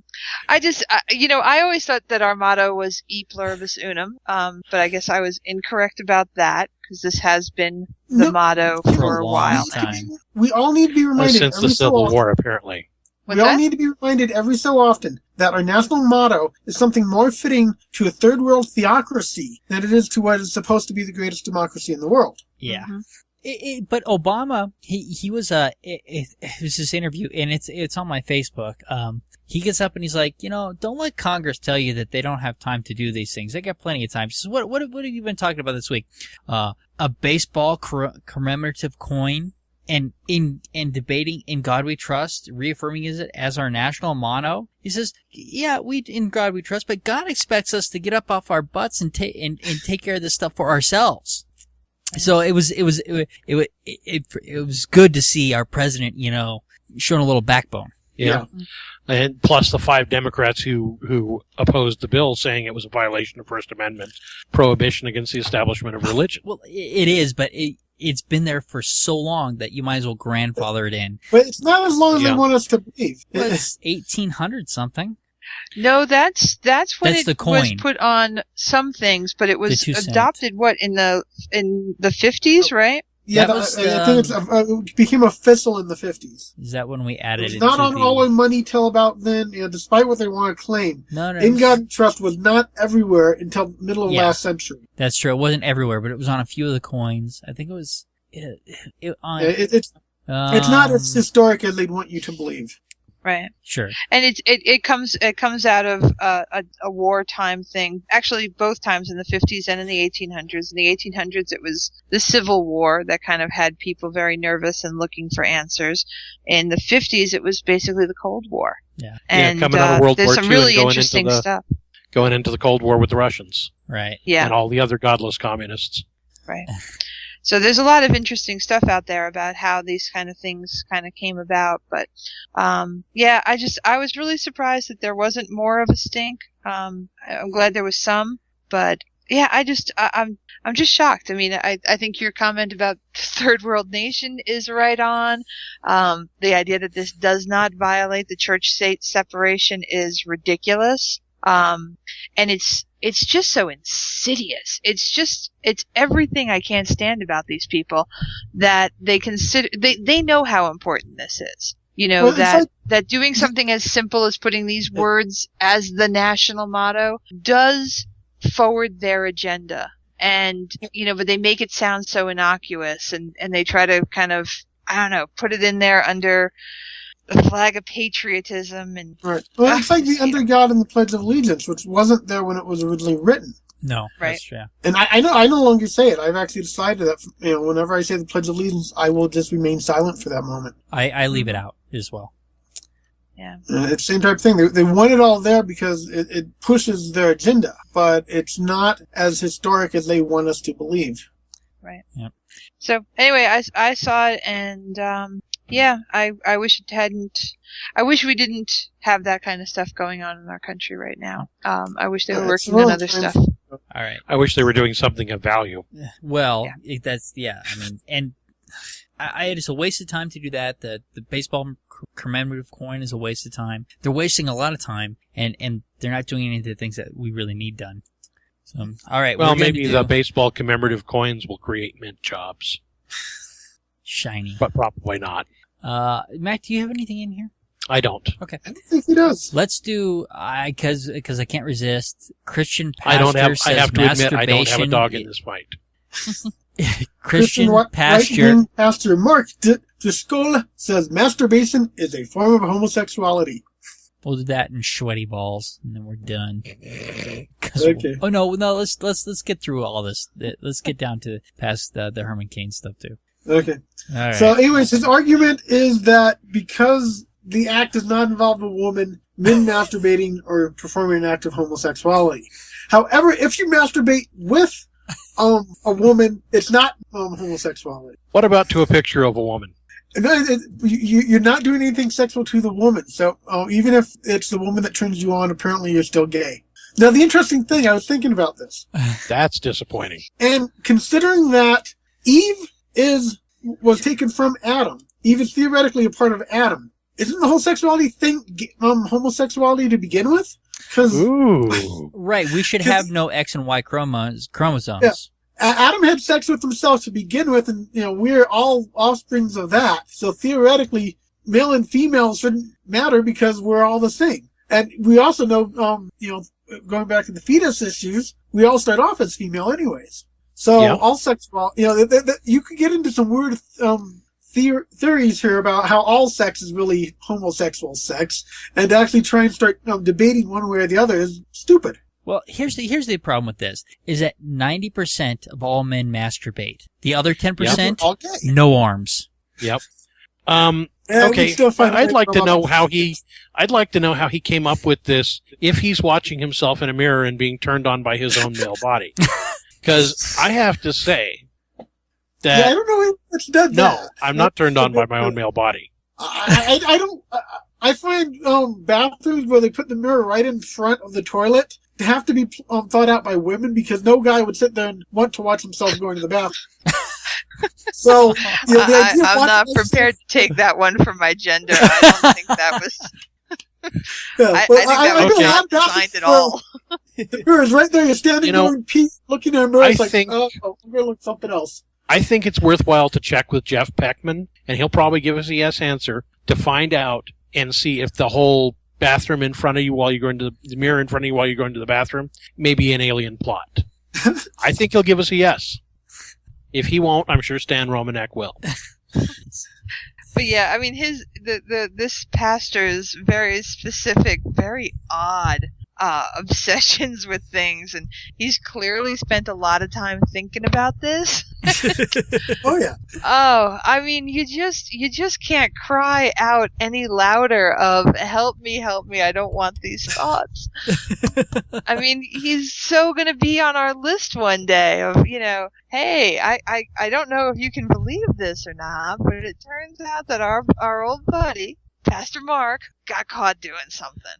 always thought that our motto was E pluribus unum, but I guess I was incorrect about that, because this has been the motto for a while. Time. We all need to be reminded Since the every so Civil often. War, apparently. What's We all that? need to be reminded every so often that our national motto is something more fitting to a third world theocracy than it is to what is supposed to be the greatest democracy in the world. Yeah. Mm-hmm. But Obama, he was it was this interview, and it's on my Facebook. He gets up and he's like, don't let Congress tell you that they don't have time to do these things. They got plenty of time. He says, what have you been talking about this week? A baseball commemorative coin, and in debating "In God We Trust," reaffirming it as our national motto. He says, yeah, we in God we trust, but God expects us to get up off our butts and take care of this stuff for ourselves. So it was good to see our president, showing a little backbone. Yeah. And plus the 5 Democrats who opposed the bill, saying it was a violation of First Amendment prohibition against the establishment of religion. Well, it is, but it's been there for so long that you might as well grandfather it in. But it's not as long as they want us to believe. Well, it's 1800 something. No, that's when That's the it coin. was put on some things, but it was The 2 cent. adopted in the 50s, right? Yeah, That was, I think it became official in the 50s. Is that when we added It was it not to on the... all our money till about then, despite what they want to claim. No. In God Trust was not everywhere until the middle of last century. That's true. It wasn't everywhere, but it was on a few of the coins. I think it was... It's not as historic as they'd want you to believe. Right. Sure. And it comes out of a wartime thing. Actually, both times in the 50s and in the 1800s. In the 1800s, it was the Civil War that kind of had people very nervous and looking for answers. In the 50s, it was basically the Cold War. Yeah. And coming out of World there's War some II really and interesting stuff. going into the Cold War with the Russians. Right. Yeah. And all the other godless communists. Right. So there's a lot of interesting stuff out there about how these kind of things kind of came about. But, I was really surprised that there wasn't more of a stink. I'm glad there was some, but yeah, I'm just shocked. I mean, I think your comment about third world nation is right on. The idea that this does not violate the church-state separation is ridiculous. And it's just so insidious. It's everything I can't stand about these people, that they consider, they know how important this is. That doing something as simple as putting these words as the national motto does forward their agenda. And, but they make it sound so innocuous, and they try to kind of, put it in there under the flag of patriotism. And right. Well, it's like the under God in the Pledge of Allegiance, which wasn't there when it was originally written. No, right. That's true. And I no longer say it. I've actually decided that, whenever I say the Pledge of Allegiance, I will just remain silent for that moment. I leave it out as well. Yeah. It's the same type of thing. They want it all there because it pushes their agenda, but it's not as historic as they want us to believe. Right. Yep. So anyway, I saw it, and I wish it hadn't. I wish we didn't have that kind of stuff going on in our country right now. I wish they were working on other stuff. All right. I wish they were doing something of value. Well, and it's a waste of time to do that. The baseball commemorative coin is a waste of time. They're wasting a lot of time, and they're not doing any of the things that we really need done. So, all right. Well, maybe the baseball commemorative coins will create mint jobs. Shiny. But probably not. Matt, do you have anything in here? I don't. Okay. I don't think he does. Let's do, because I can't resist, Christian pastor I have to admit, I don't have a dog in is- this fight. Christian pastor. Right-wing pastor Mark Driscoll says masturbation is a form of homosexuality. We'll do that in sweaty balls, and then we're done. Okay. Oh no! Let's get through all this. Let's get down to past the Herman Cain stuff too. Okay. All right. So, anyways, his argument is that because the act does not involve a woman, men masturbating or performing an act of homosexuality. However, if you masturbate with a woman, it's not homosexuality. What about to a picture of a woman? No, you're not doing anything sexual to the woman. So even if it's the woman that turns you on, apparently you're still gay. Now, the interesting thing, I was thinking about this. That's disappointing. And considering that Eve was taken from Adam, Eve is theoretically a part of Adam. Isn't the whole sexuality thing homosexuality to begin with? Right, we should have no X and Y chromosomes. Yeah. Adam had sex with himself to begin with, and we're all offsprings of that. So theoretically, male and female shouldn't matter because we're all the same. And we also know, going back to the fetus issues, we all start off as female anyways. So all sexual, you could get into some weird theories here about how all sex is really homosexual sex, and to actually try and start debating one way or the other is stupid. Well, here's the problem with this, is that 90% of all men masturbate. The other 10%, no arms. Yep. Okay, I'd like to know how he came up with this, if he's watching himself in a mirror and being turned on by his own male body. Because I have to say that... I don't know what's done that. No, I'm not turned on by my own male body. I don't... I find bathrooms where they put the mirror right in front of the toilet to have to be thought out by women, because no guy would sit there and want to watch himself going to the bathroom. So I'm not prepared to take that one from my gender. I don't think that was... I think that was not designed at all. The mirror is right there. You're standing there in peace, looking at a mirror. I'm going to look something else. I think it's worthwhile to check with Jeff Peckman, and he'll probably give us a yes answer, to find out and see if the whole bathroom in front of you while you're going to the mirror in front of you while you're going to the bathroom may be an alien plot. I think he'll give us a yes. If he won't, I'm sure Stan Romanek will. But yeah, I mean, this pastor's very specific, very odd obsessions with things, and he's clearly spent a lot of time thinking about this. Oh yeah. Oh, I mean, you just can't cry out any louder of help me, I don't want these thoughts. I mean, he's so gonna be on our list one day of, hey, I don't know if you can believe this or not, but it turns out that our old buddy, Pastor Mark, got caught doing something.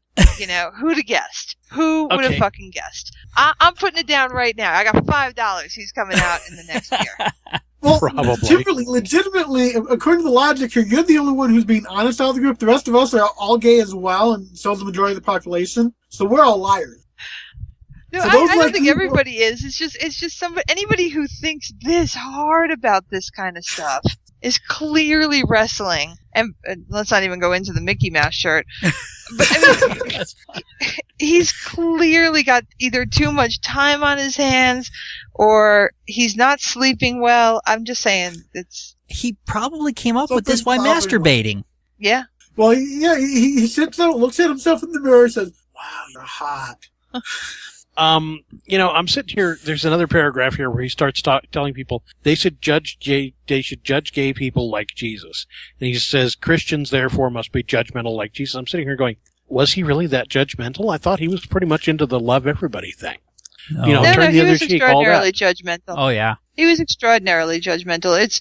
Who'd have guessed? Who would have fucking guessed? I'm putting it down right now. I got $5. He's coming out in the next year. Well, probably. Timberly, legitimately, according to the logic here, you're the only one who's being honest out of the group. The rest of us are all gay as well, and so is the majority of the population. So we're all liars. No, so I don't think everybody is. It's just anybody who thinks this hard about this kind of stuff is clearly wrestling. And let's not even go into the Mickey Mouse shirt. But I mean, he's clearly got either too much time on his hands or he's not sleeping well. I'm just saying he probably came up with this while masturbating. Yeah. Well, he sits there, looks at himself in the mirror and says, "Wow, you're hot." I'm sitting here. There's another paragraph here where he starts telling people they should judge gay people like Jesus, and he says Christians therefore must be judgmental like Jesus. I'm sitting here going, was he really that judgmental? I thought he was pretty much into the love everybody thing. No. Turn the other cheek. All that. He was extraordinarily judgmental. Oh yeah, he was extraordinarily judgmental. It's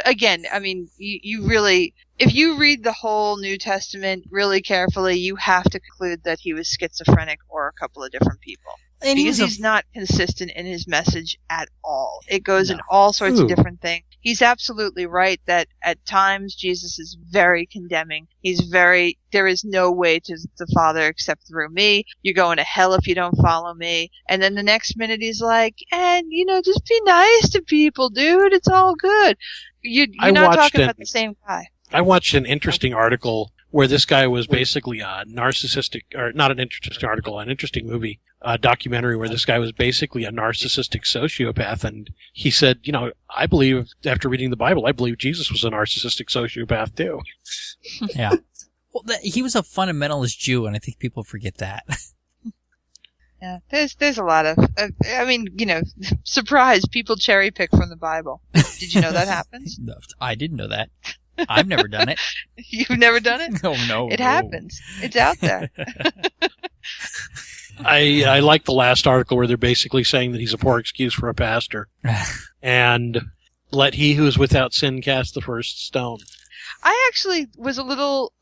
again, I mean, you really. If you read the whole New Testament really carefully, you have to conclude that he was schizophrenic or a couple of different people. And because he's not consistent in his message at all. It goes in all sorts of different things. He's absolutely right that at times Jesus is very condemning. There is no way to the Father except through me. You're going to hell if you don't follow me. And then the next minute he's like, and, just be nice to people, dude. It's all good. You're not talking about the same guy. I watched an interesting article where this guy was basically a narcissistic, or not an interesting article, an interesting movie, documentary where this guy was basically a narcissistic sociopath. And he said, I believe, after reading the Bible, I believe Jesus was a narcissistic sociopath too. Yeah. Well, he was a fundamentalist Jew, and I think people forget that. Yeah, there's a lot of, surprise, people cherry pick from the Bible. Did you know that happens? No, I didn't know that. I've never done it. You've never done it? Oh, no. It happens. It's out there. I like the last article where they're basically saying that he's a poor excuse for a pastor. And let he who is without sin cast the first stone. I actually was a little,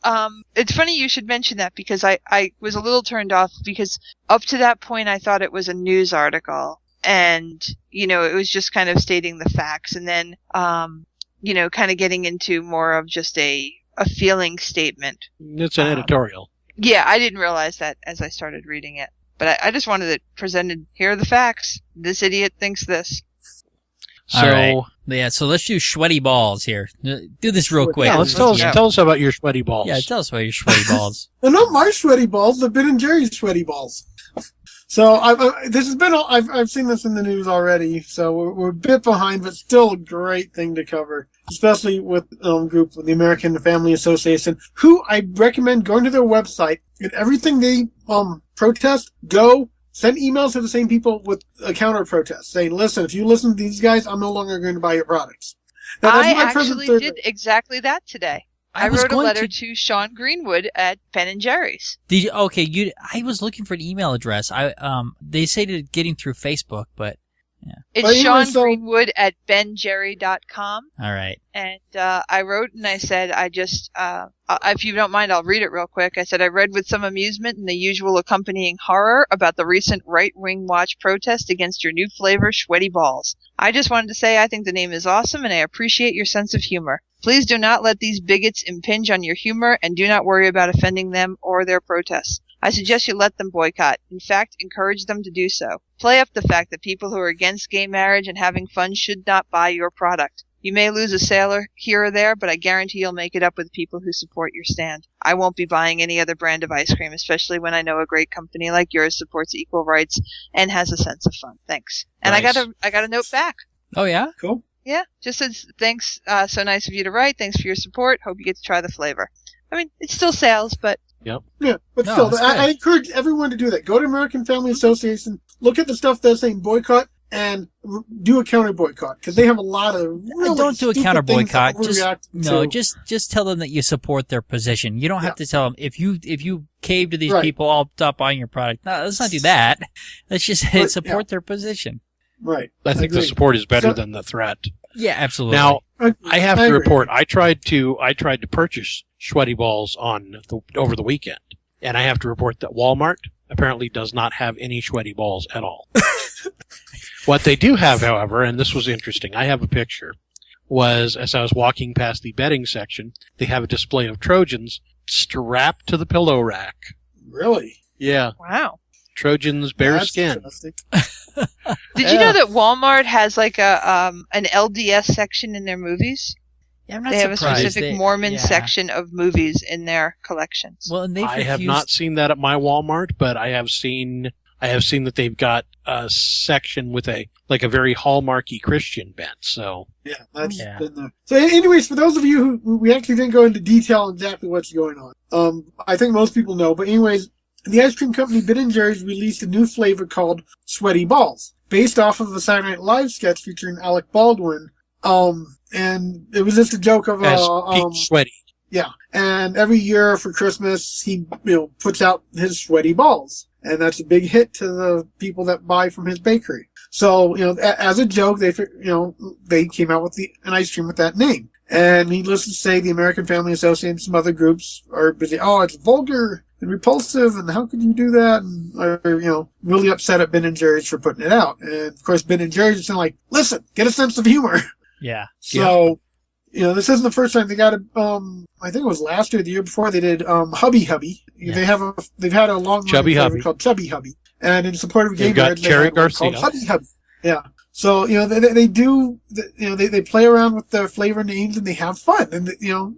it's funny you should mention that because I was a little turned off because up to that point I thought it was a news article and, it was just kind of stating the facts and then, kind of getting into more of just a feeling statement. It's an editorial. Yeah, I didn't realize that as I started reading it. But I just wanted it presented, here are the facts. This idiot thinks this. So, all right. Yeah, so let's do sweaty balls here. Do this real quick. Yeah, tell us about your sweaty balls. Yeah, tell us about your sweaty balls. They're not my sweaty balls. They're Ben and Jerry's sweaty balls. So I've seen this in the news already. So we're a bit behind, but still a great thing to cover, especially with group with the American Family Association, who I recommend going to their website and everything they protest. Go send emails to the same people with a counter protest saying, "Listen, if you listen to these guys, I'm no longer going to buy your products." Now, I actually did exactly that today. I wrote a letter to Sean Greenwood at Ben & Jerry's. Did you? Okay, I was looking for an email address. They say to getting through Facebook, but yeah. It's Sean Greenwood at benjerry.com. All right. And I wrote and I said, if you don't mind, I'll read it real quick. I said, I read with some amusement and the usual accompanying horror about the recent right-wing watch protest against your new flavor, Sweaty Balls. I just wanted to say I think the name is awesome and I appreciate your sense of humor. Please do not let these bigots impinge on your humor and do not worry about offending them or their protests. I suggest you let them boycott. In fact, encourage them to do so. Play up the fact that people who are against gay marriage and having fun should not buy your product. You may lose a sailor here or there, but I guarantee you'll make it up with people who support your stand. I won't be buying any other brand of ice cream, especially when I know a great company like yours supports equal rights and has a sense of fun. Thanks. And nice. I got a note back. Oh yeah? Cool. Yeah, just says, thanks, so nice of you to write. Thanks for your support. Hope you get to try the flavor. I mean, it's still sales, but... Yep. Yeah, but still, I encourage everyone to do that. Go to American Family Association, look at the stuff that's saying boycott, and do a counter boycott, because they have a lot of really don't do a counter boycott. Just tell them that you support their position. You don't have to tell them if you cave to these people, I'll stop buying your product. No, let's not do that. Let's just support their position. Right. I think the support is better than the threat. Yeah, absolutely. Now, I have to report, I tried to purchase Sweaty Balls over the weekend, and I have to report that Walmart apparently does not have any Sweaty Balls at all. What they do have, however, and this was interesting, I have a picture, was as I was walking past the bedding section, they have a display of Trojans strapped to the pillow rack. Really? Yeah. Wow. Trojans bare skin. Did you know that Walmart has like an LDS section in their movies? Yeah, I'm not they have surprised. a specific Mormon section of movies in their collections. Well, and I have not seen that at my Walmart, but I have seen that they've got a section with a very hallmarky Christian bent. So yeah, that's been there. So, anyways, for those of you who we actually didn't go into detail exactly what's going on, I think most people know. But anyways, the ice cream company Ben & Jerry's released a new flavor called Sweaty Balls, based off of a Saturday Night Live sketch featuring Alec Baldwin. And it was just a joke of Pete Sweaty. Yeah, and every year for Christmas he puts out his sweaty balls, and that's a big hit to the people that buy from his bakery. So as a joke, they came out with an ice cream with that name. And needless to say, the American Family Association and some other groups are busy. Oh, it's vulgar and repulsive, and how could you do that? And are really upset at Ben & Jerry's for putting it out. And of course, Ben & Jerry's is like, listen, get a sense of humor. Yeah. So, this isn't the first time they got I think it was last year, or the year before, they did Hubby Hubby. Yeah. They've had a long Chubby Hubby called Chubby Hubby, and in support of gay marriage, they have one called Hubby Hubby. Yeah. So they do they play around with their flavor names and they have fun, and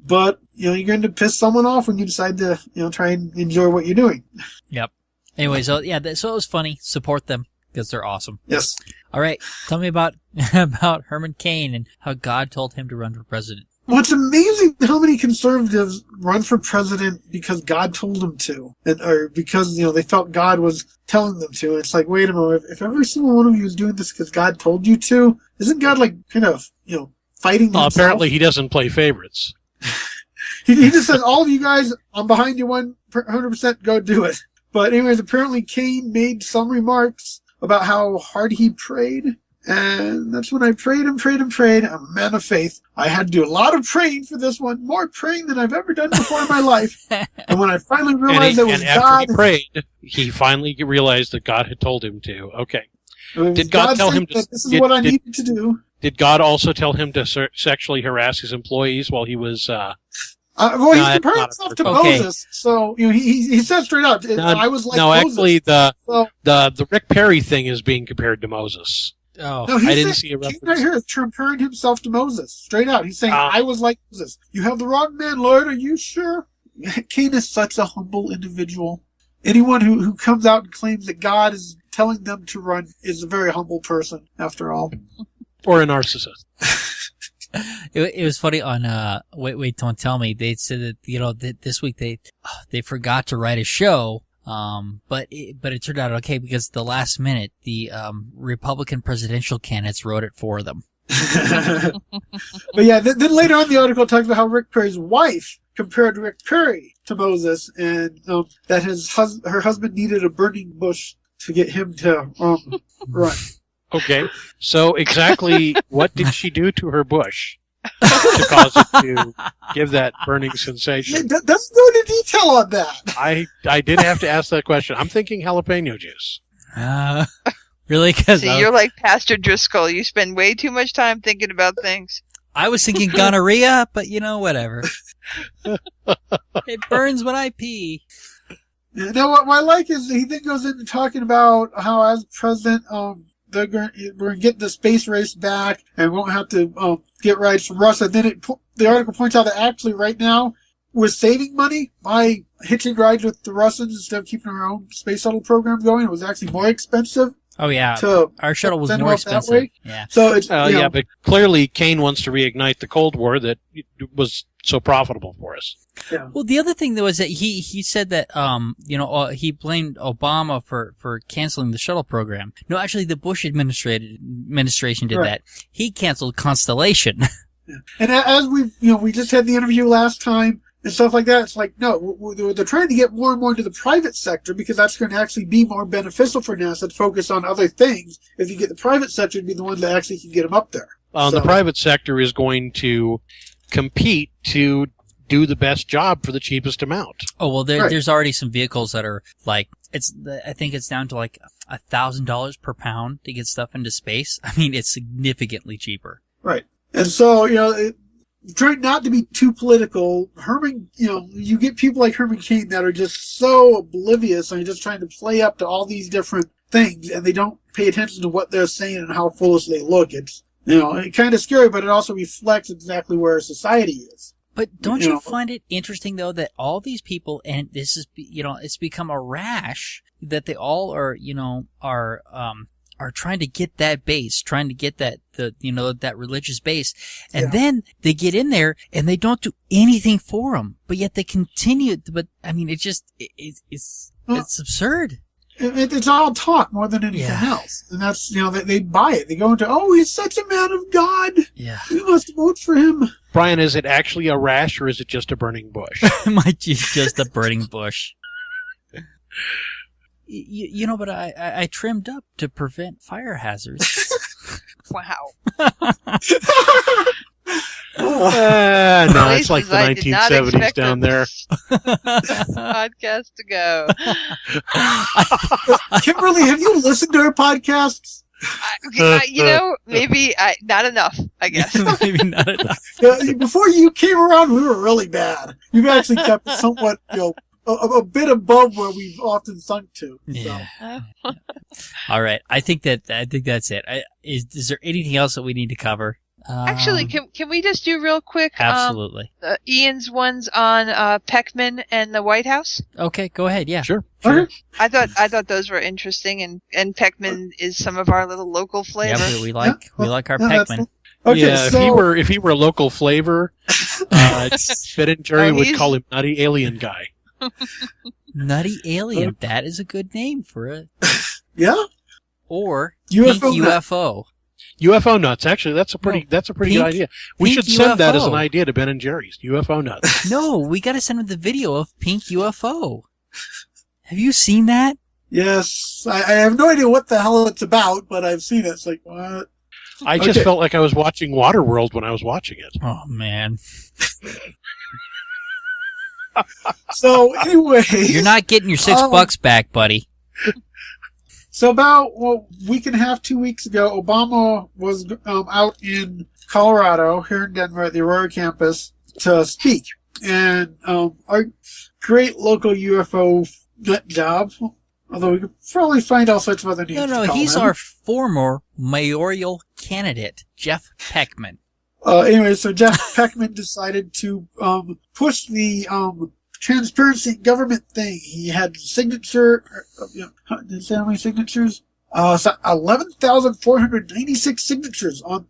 but you're going to piss someone off when you decide to try and enjoy what you're doing. Yep. Anyway, so it was funny. Support them because they're awesome. Yes. All right, tell me about Herman Cain and how God told him to run for president. Well, it's amazing how many conservatives run for president because God told them to, or because they felt God was telling them to. And it's like, wait a moment, if every single one of you is doing this because God told you to, isn't God kind of fighting? Well, himself? apparently he doesn't play favorites. he just says, all of you guys, I'm behind you 100%. Go do it. But anyways, apparently Cain made some remarks about how hard he prayed. And that's when I prayed and prayed and prayed. I'm a man of faith. I had to do a lot of praying for this one, more praying than I've ever done before in my life. And when I finally realized it was God, he prayed, he finally realized that God had told him to. Okay. Did God tell him to? This is what I needed to do. Did God also tell him to sexually harass his employees while he was? Well, he's comparing himself to Moses, so he said straight out, "I was like Moses." No, actually, the Rick Perry thing is being compared to Moses. Oh, no, I didn't see a reference. Right here is comparing himself to Moses. Straight out. He's saying, I was like Moses. You have the wrong man, Lord. Are you sure? Cain is such a humble individual. Anyone who comes out and claims that God is telling them to run is a very humble person, after all. Or a narcissist. It was funny on, Wait, Don't Tell Me. They said that, this week they forgot to write a show. But it turned out okay because at the last minute, the Republican presidential candidates wrote it for them. But yeah, then later on the article talks about how Rick Perry's wife compared Rick Perry to Moses, and that her husband needed a burning bush to get him to run. Okay, so exactly what did she do to her bush to cause it to give that burning sensation? Doesn't go into detail on that. I did have to ask that question. I'm thinking jalapeno juice. Really? See, you're like Pastor Driscoll. You spend way too much time thinking about things. I was thinking gonorrhea, but whatever. It burns when I pee. Now, what I like is he then goes into talking about how as president, we're going to get the space race back and won't have to get rides from Russia. Then the article points out that actually right now we're saving money by hitching rides with the Russians instead of keeping our own space shuttle program going. It was actually more expensive. Oh yeah, our shuttle was more expensive. Yeah. So it's but clearly Cain wants to reignite the Cold War that was so profitable for us. Yeah. Well, the other thing was that he said that he blamed Obama for canceling the shuttle program. No, actually, the Bush administration did that. He canceled Constellation. Yeah. And as we just had the interview last time and stuff like that. It's like, no, they're trying to get more and more into the private sector because that's going to actually be more beneficial for NASA to focus on other things. If you get the private sector to be the one that actually can get them up there. The private sector is going to compete to do the best job for the cheapest amount. Oh, well, there's already some vehicles that are like, I think it's down to like $1,000 per pound to get stuff into space. I mean, it's significantly cheaper. Right. And so, trying not to be too political, Herman, you get people like Herman Cain that are just so oblivious and just trying to play up to all these different things, and they don't pay attention to what they're saying and how foolish they look. It's, it's kind of scary, but it also reflects exactly where our society is. But don't you find it interesting, though, that all these people, and this is, it's become a rash, that they all are, are trying to get that base, trying to get that religious base, and then they get in there and they don't do anything for them, but yet they continue. But I mean, it's absurd. It's all talk more than anything else, and that's they buy it. They go into, he's such a man of God. Yeah, we must vote for him. Brian, is it actually a rash or is it just a burning bush? It might be just a burning bush. But I trimmed up to prevent fire hazards. Wow. No, it's like the 1970s down there. Podcast to go. Kimberly, have you listened to our podcasts? Maybe not enough, I guess. Maybe not enough. Before you came around, we were really bad. You've actually kept it somewhat, a bit above where we've often sunk to. Yeah. So. All right. I think that's it. Is there anything else that we need to cover? Actually, can we just do real quick? Absolutely. Ian's ones on Peckman and the White House. Okay, go ahead. Yeah, sure. I thought those were interesting, and Peckman is some of our little local flavor. Yeah, we like our Peckman. Okay, yeah, if he were a local flavor, Ben and Jerry would call him Nutty Alien Guy. Nutty Alien. That is a good name for it. Yeah. Or UFO Pink UFO. UFO nuts. Actually, that's a pretty good idea. We should send that as an idea to Ben and Jerry's. UFO nuts. No, we got to send them the video of Pink UFO. Have you seen that? Yes. I have no idea what the hell it's about, but I've seen it. It's like, what? I just felt like I was watching Waterworld when I was watching it. Oh, man. So, anyway. You're not getting your $6 back, buddy. So about a week and a half, 2 weeks ago, Obama was out in Colorado, here in Denver at the Aurora campus, to speak. And our great local UFO nut job, although we could probably find all sorts of other names. No, he's our former mayoral candidate, Jeff Peckman. Anyway, so Jeff Peckman decided to push the transparency government thing. He had signature, did it say how many signatures? 11,496 signatures on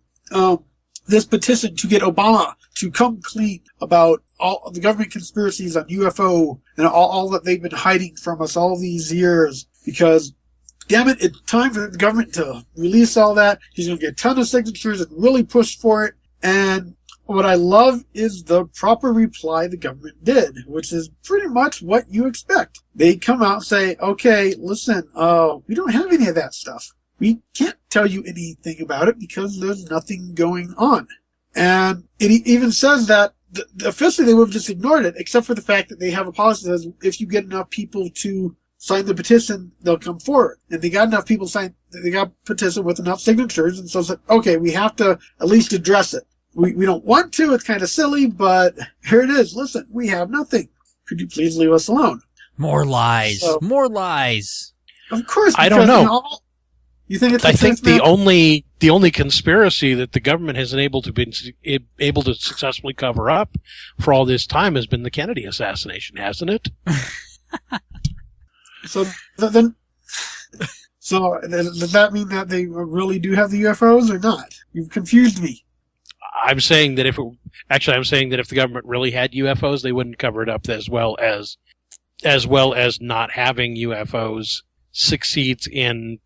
this petition to get Obama to come clean about all the government conspiracies on UFO and all that they've been hiding from us all these years. Because, damn it, it's time for the government to release all that. He's going to get a ton of signatures and really push for it. And what I love is the proper reply the government did, which is pretty much what you expect. They come out and say, okay, listen, we don't have any of that stuff. We can't tell you anything about it because there's nothing going on. And it even says that officially they would have just ignored it, except for the fact that they have a policy that says if you get enough people to sign the petition, they'll come forward. And they got enough people they got a petition with enough signatures, and so it's like, okay, we have to at least address it. We don't want to, it's kind of silly, but here it is. Listen, we have nothing. Could you please leave us alone? More lies. More lies. Of course. I don't know. You think it's I think the only conspiracy that the government has been able to successfully cover up for all this time has been the Kennedy assassination, hasn't it? So does that mean that they really do have the UFOs or not? You've confused me. I'm saying that if the government really had UFOs, they wouldn't cover it up as well as not having UFOs succeeds in.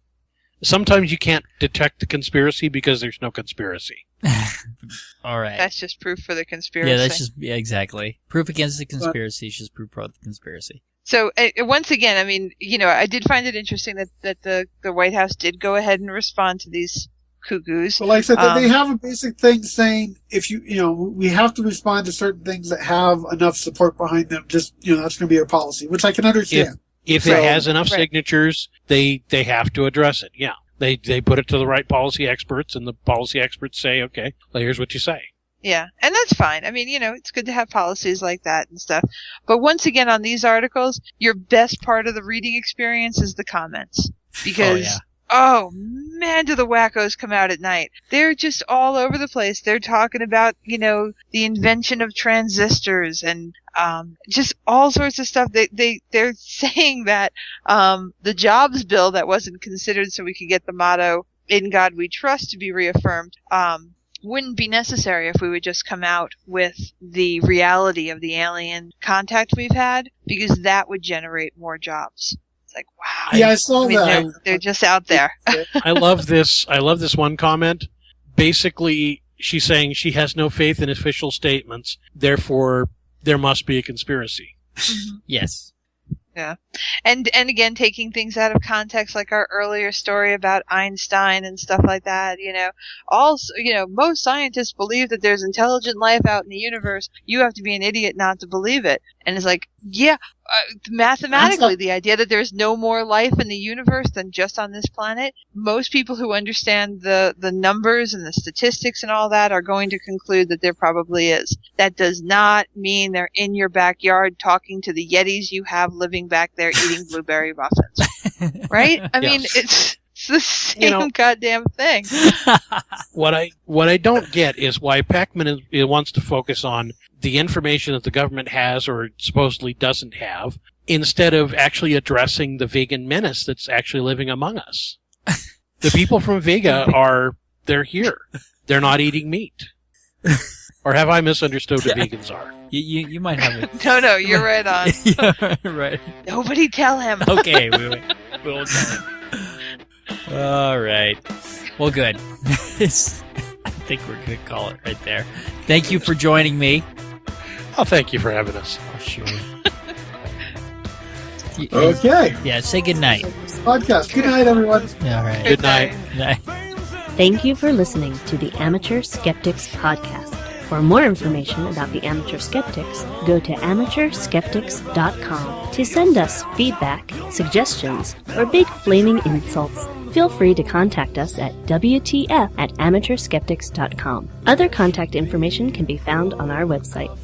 Sometimes you can't detect the conspiracy because there's no conspiracy. All right. That's just proof for the conspiracy. Yeah, exactly. Proof against the conspiracy is just proof for the conspiracy. So once again, I mean, I did find it interesting that the White House did go ahead and respond to these cuckoos. Well, like I said, they have a basic thing saying we have to respond to certain things that have enough support behind them. Just, that's going to be our policy, which I can understand. If it has enough signatures, they have to address it. Yeah. They put it to the right policy experts, and the policy experts say, okay, well, here's what you say. Yeah, and that's fine. I mean, it's good to have policies like that and stuff. But once again, on these articles, your best part of the reading experience is the comments. Because, oh man, do the wackos come out at night. They're just all over the place. They're talking about, the invention of transistors and just all sorts of stuff. They're saying that the Jobs bill that wasn't considered so we could get the motto, "In God We Trust," to be reaffirmed, wouldn't be necessary if we would just come out with the reality of the alien contact we've had, because that would generate more jobs. Like, wow. Yeah, I saw that. They're just out there. I love this one comment. Basically, she's saying she has no faith in official statements, therefore there must be a conspiracy. Yes. Yeah. And again, taking things out of context, like our earlier story about Einstein and stuff like that, also, most scientists believe that there's intelligent life out in the universe. You have to be an idiot not to believe it. And it's like, mathematically, the idea that there's no more life in the universe than just on this planet, most people who understand the numbers and the statistics and all that are going to conclude that there probably is. That does not mean they're in your backyard talking to the Yetis you have living back there eating blueberry muffins. Right? I mean, it's the same goddamn thing. What I don't get is why Peckman wants to focus on the information that the government has or supposedly doesn't have, instead of actually addressing the vegan menace that's actually living among us. The people from Vega they're here. They're not eating meat. Or have I misunderstood what vegans are? You might have it. No, you're right on. Yeah, right. Nobody tell him. Okay, we won't tell him. All right. Well, good. I think we're going to call it right there. Thank you for joining me. Oh, thank you for having us. Oh, sure. Okay. Yeah, say good night. Podcast. Good night, everyone. All right. Good night. Good night. Thank you for listening to the Amateur Skeptics podcast. For more information about the Amateur Skeptics, go to amateurskeptics.com. To send us feedback, suggestions, or big flaming insults, feel free to contact us at WTF@amateurskeptics.com. Other contact information can be found on our website.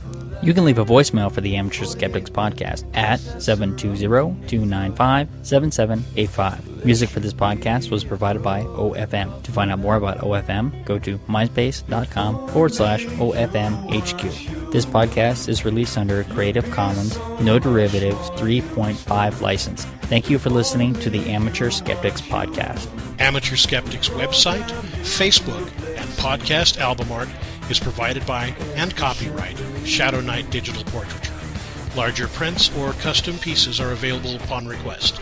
You can leave a voicemail for the Amateur Skeptics podcast at 720-295-7785. Music for this podcast was provided by OFM. To find out more about OFM, go to myspace.com/OFMHQ. This podcast is released under a Creative Commons, No Derivatives 3.5 license. Thank you for listening to the Amateur Skeptics podcast. Amateur Skeptics website, Facebook, and podcast album art is provided by and copyright Shadow Knight Digital Portraiture. Larger prints or custom pieces are available upon request.